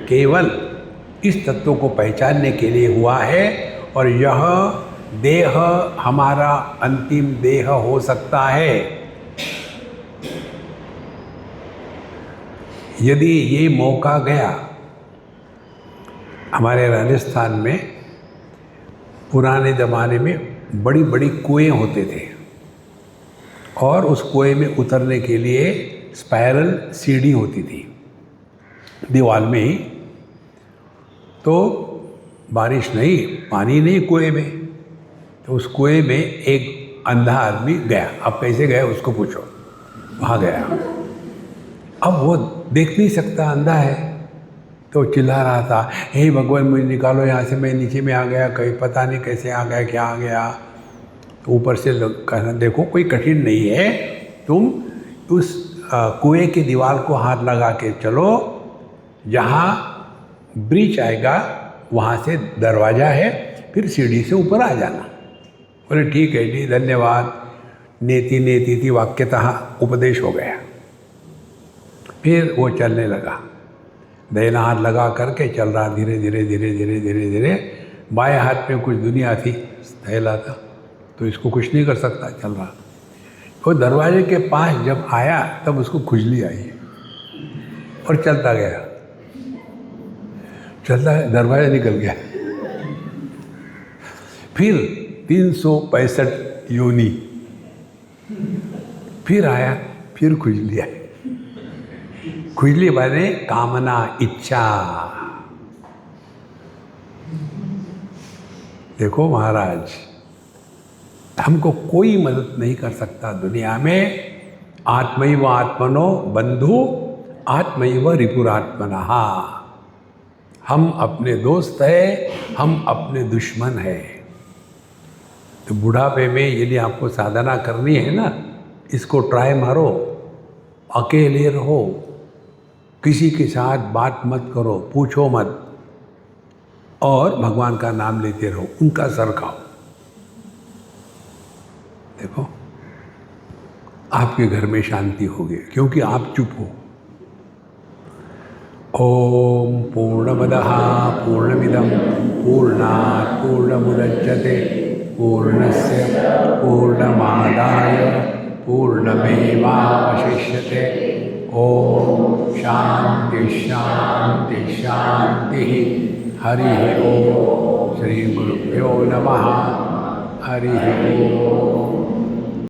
केवल इस तत्व को पहचानने के लिए हुआ है, और यह देह हमारा अंतिम देह हो सकता है। यदि ये मौका गया, हमारे राजस्थान में पुराने ज़माने में बड़ी बड़ी कुएं होते थे, और उस कुएं में उतरने के लिए स्पाइरल सीढ़ी होती थी दीवार में ही। तो बारिश नहीं, पानी नहीं कुएं में, तो उस कुएं में एक अंधा आदमी गया। अब कैसे गया उसको पूछो, वहाँ गया। अब वो देख नहीं सकता, अंधा है, तो चिल्ला रहा था, हे भगवान मुझे निकालो यहाँ से, मैं नीचे में आ गया, कहीं पता नहीं कैसे आ गया, क्या आ गया। तो ऊपर से कहना, देखो कोई कठिन नहीं है, तुम उस कुएं की दीवार को हाथ लगा के चलो, जहाँ ब्रिज आएगा वहाँ से दरवाज़ा है, फिर सीढ़ी से ऊपर आ जाना। बोले ठीक है जी, धन्यवाद। नेति नेति वाक्यतः उपदेश हो गया। फिर वो चलने लगा, दाहिना हाथ लगा करके चल रहा, धीरे धीरे धीरे धीरे धीरे धीरे। बाएं हाथ में कुछ दुनिया थी, थैला था, तो इसको कुछ नहीं कर सकता, चल रहा। वो दरवाजे के पास जब आया तब उसको खुजली आई और चलता गया, चलता दरवाजा निकल गया। फिर 365 योनि, फिर आया, फिर खुजली आई। खुजली माने कामना, इच्छा। देखो महाराज, हमको कोई मदद नहीं कर सकता दुनिया में। आत्मैव आत्मनो बंधु आत्मैव रिपुरात्मनः। हम अपने दोस्त हैं, हम अपने दुश्मन हैं। तो बुढ़ापे में यदि आपको साधना करनी है ना, इसको ट्राई मारो। अकेले रहो, किसी के साथ बात मत करो, पूछो मत, और भगवान का नाम लेते रहो, उनका सर खाओ। देखो आपके घर में शांति होगी, क्योंकि आप चुप हो। ओम पूर्णमदः पूर्णमिदं पूर्णात् पूर्णमुदच्यते पूर्णस्य पूर्णमादाय पूर्णमेवावशिष्यते। ओम शांति शांति शांति। हरि ओम। श्री गुरुभ्यो नमः। हरि ओम।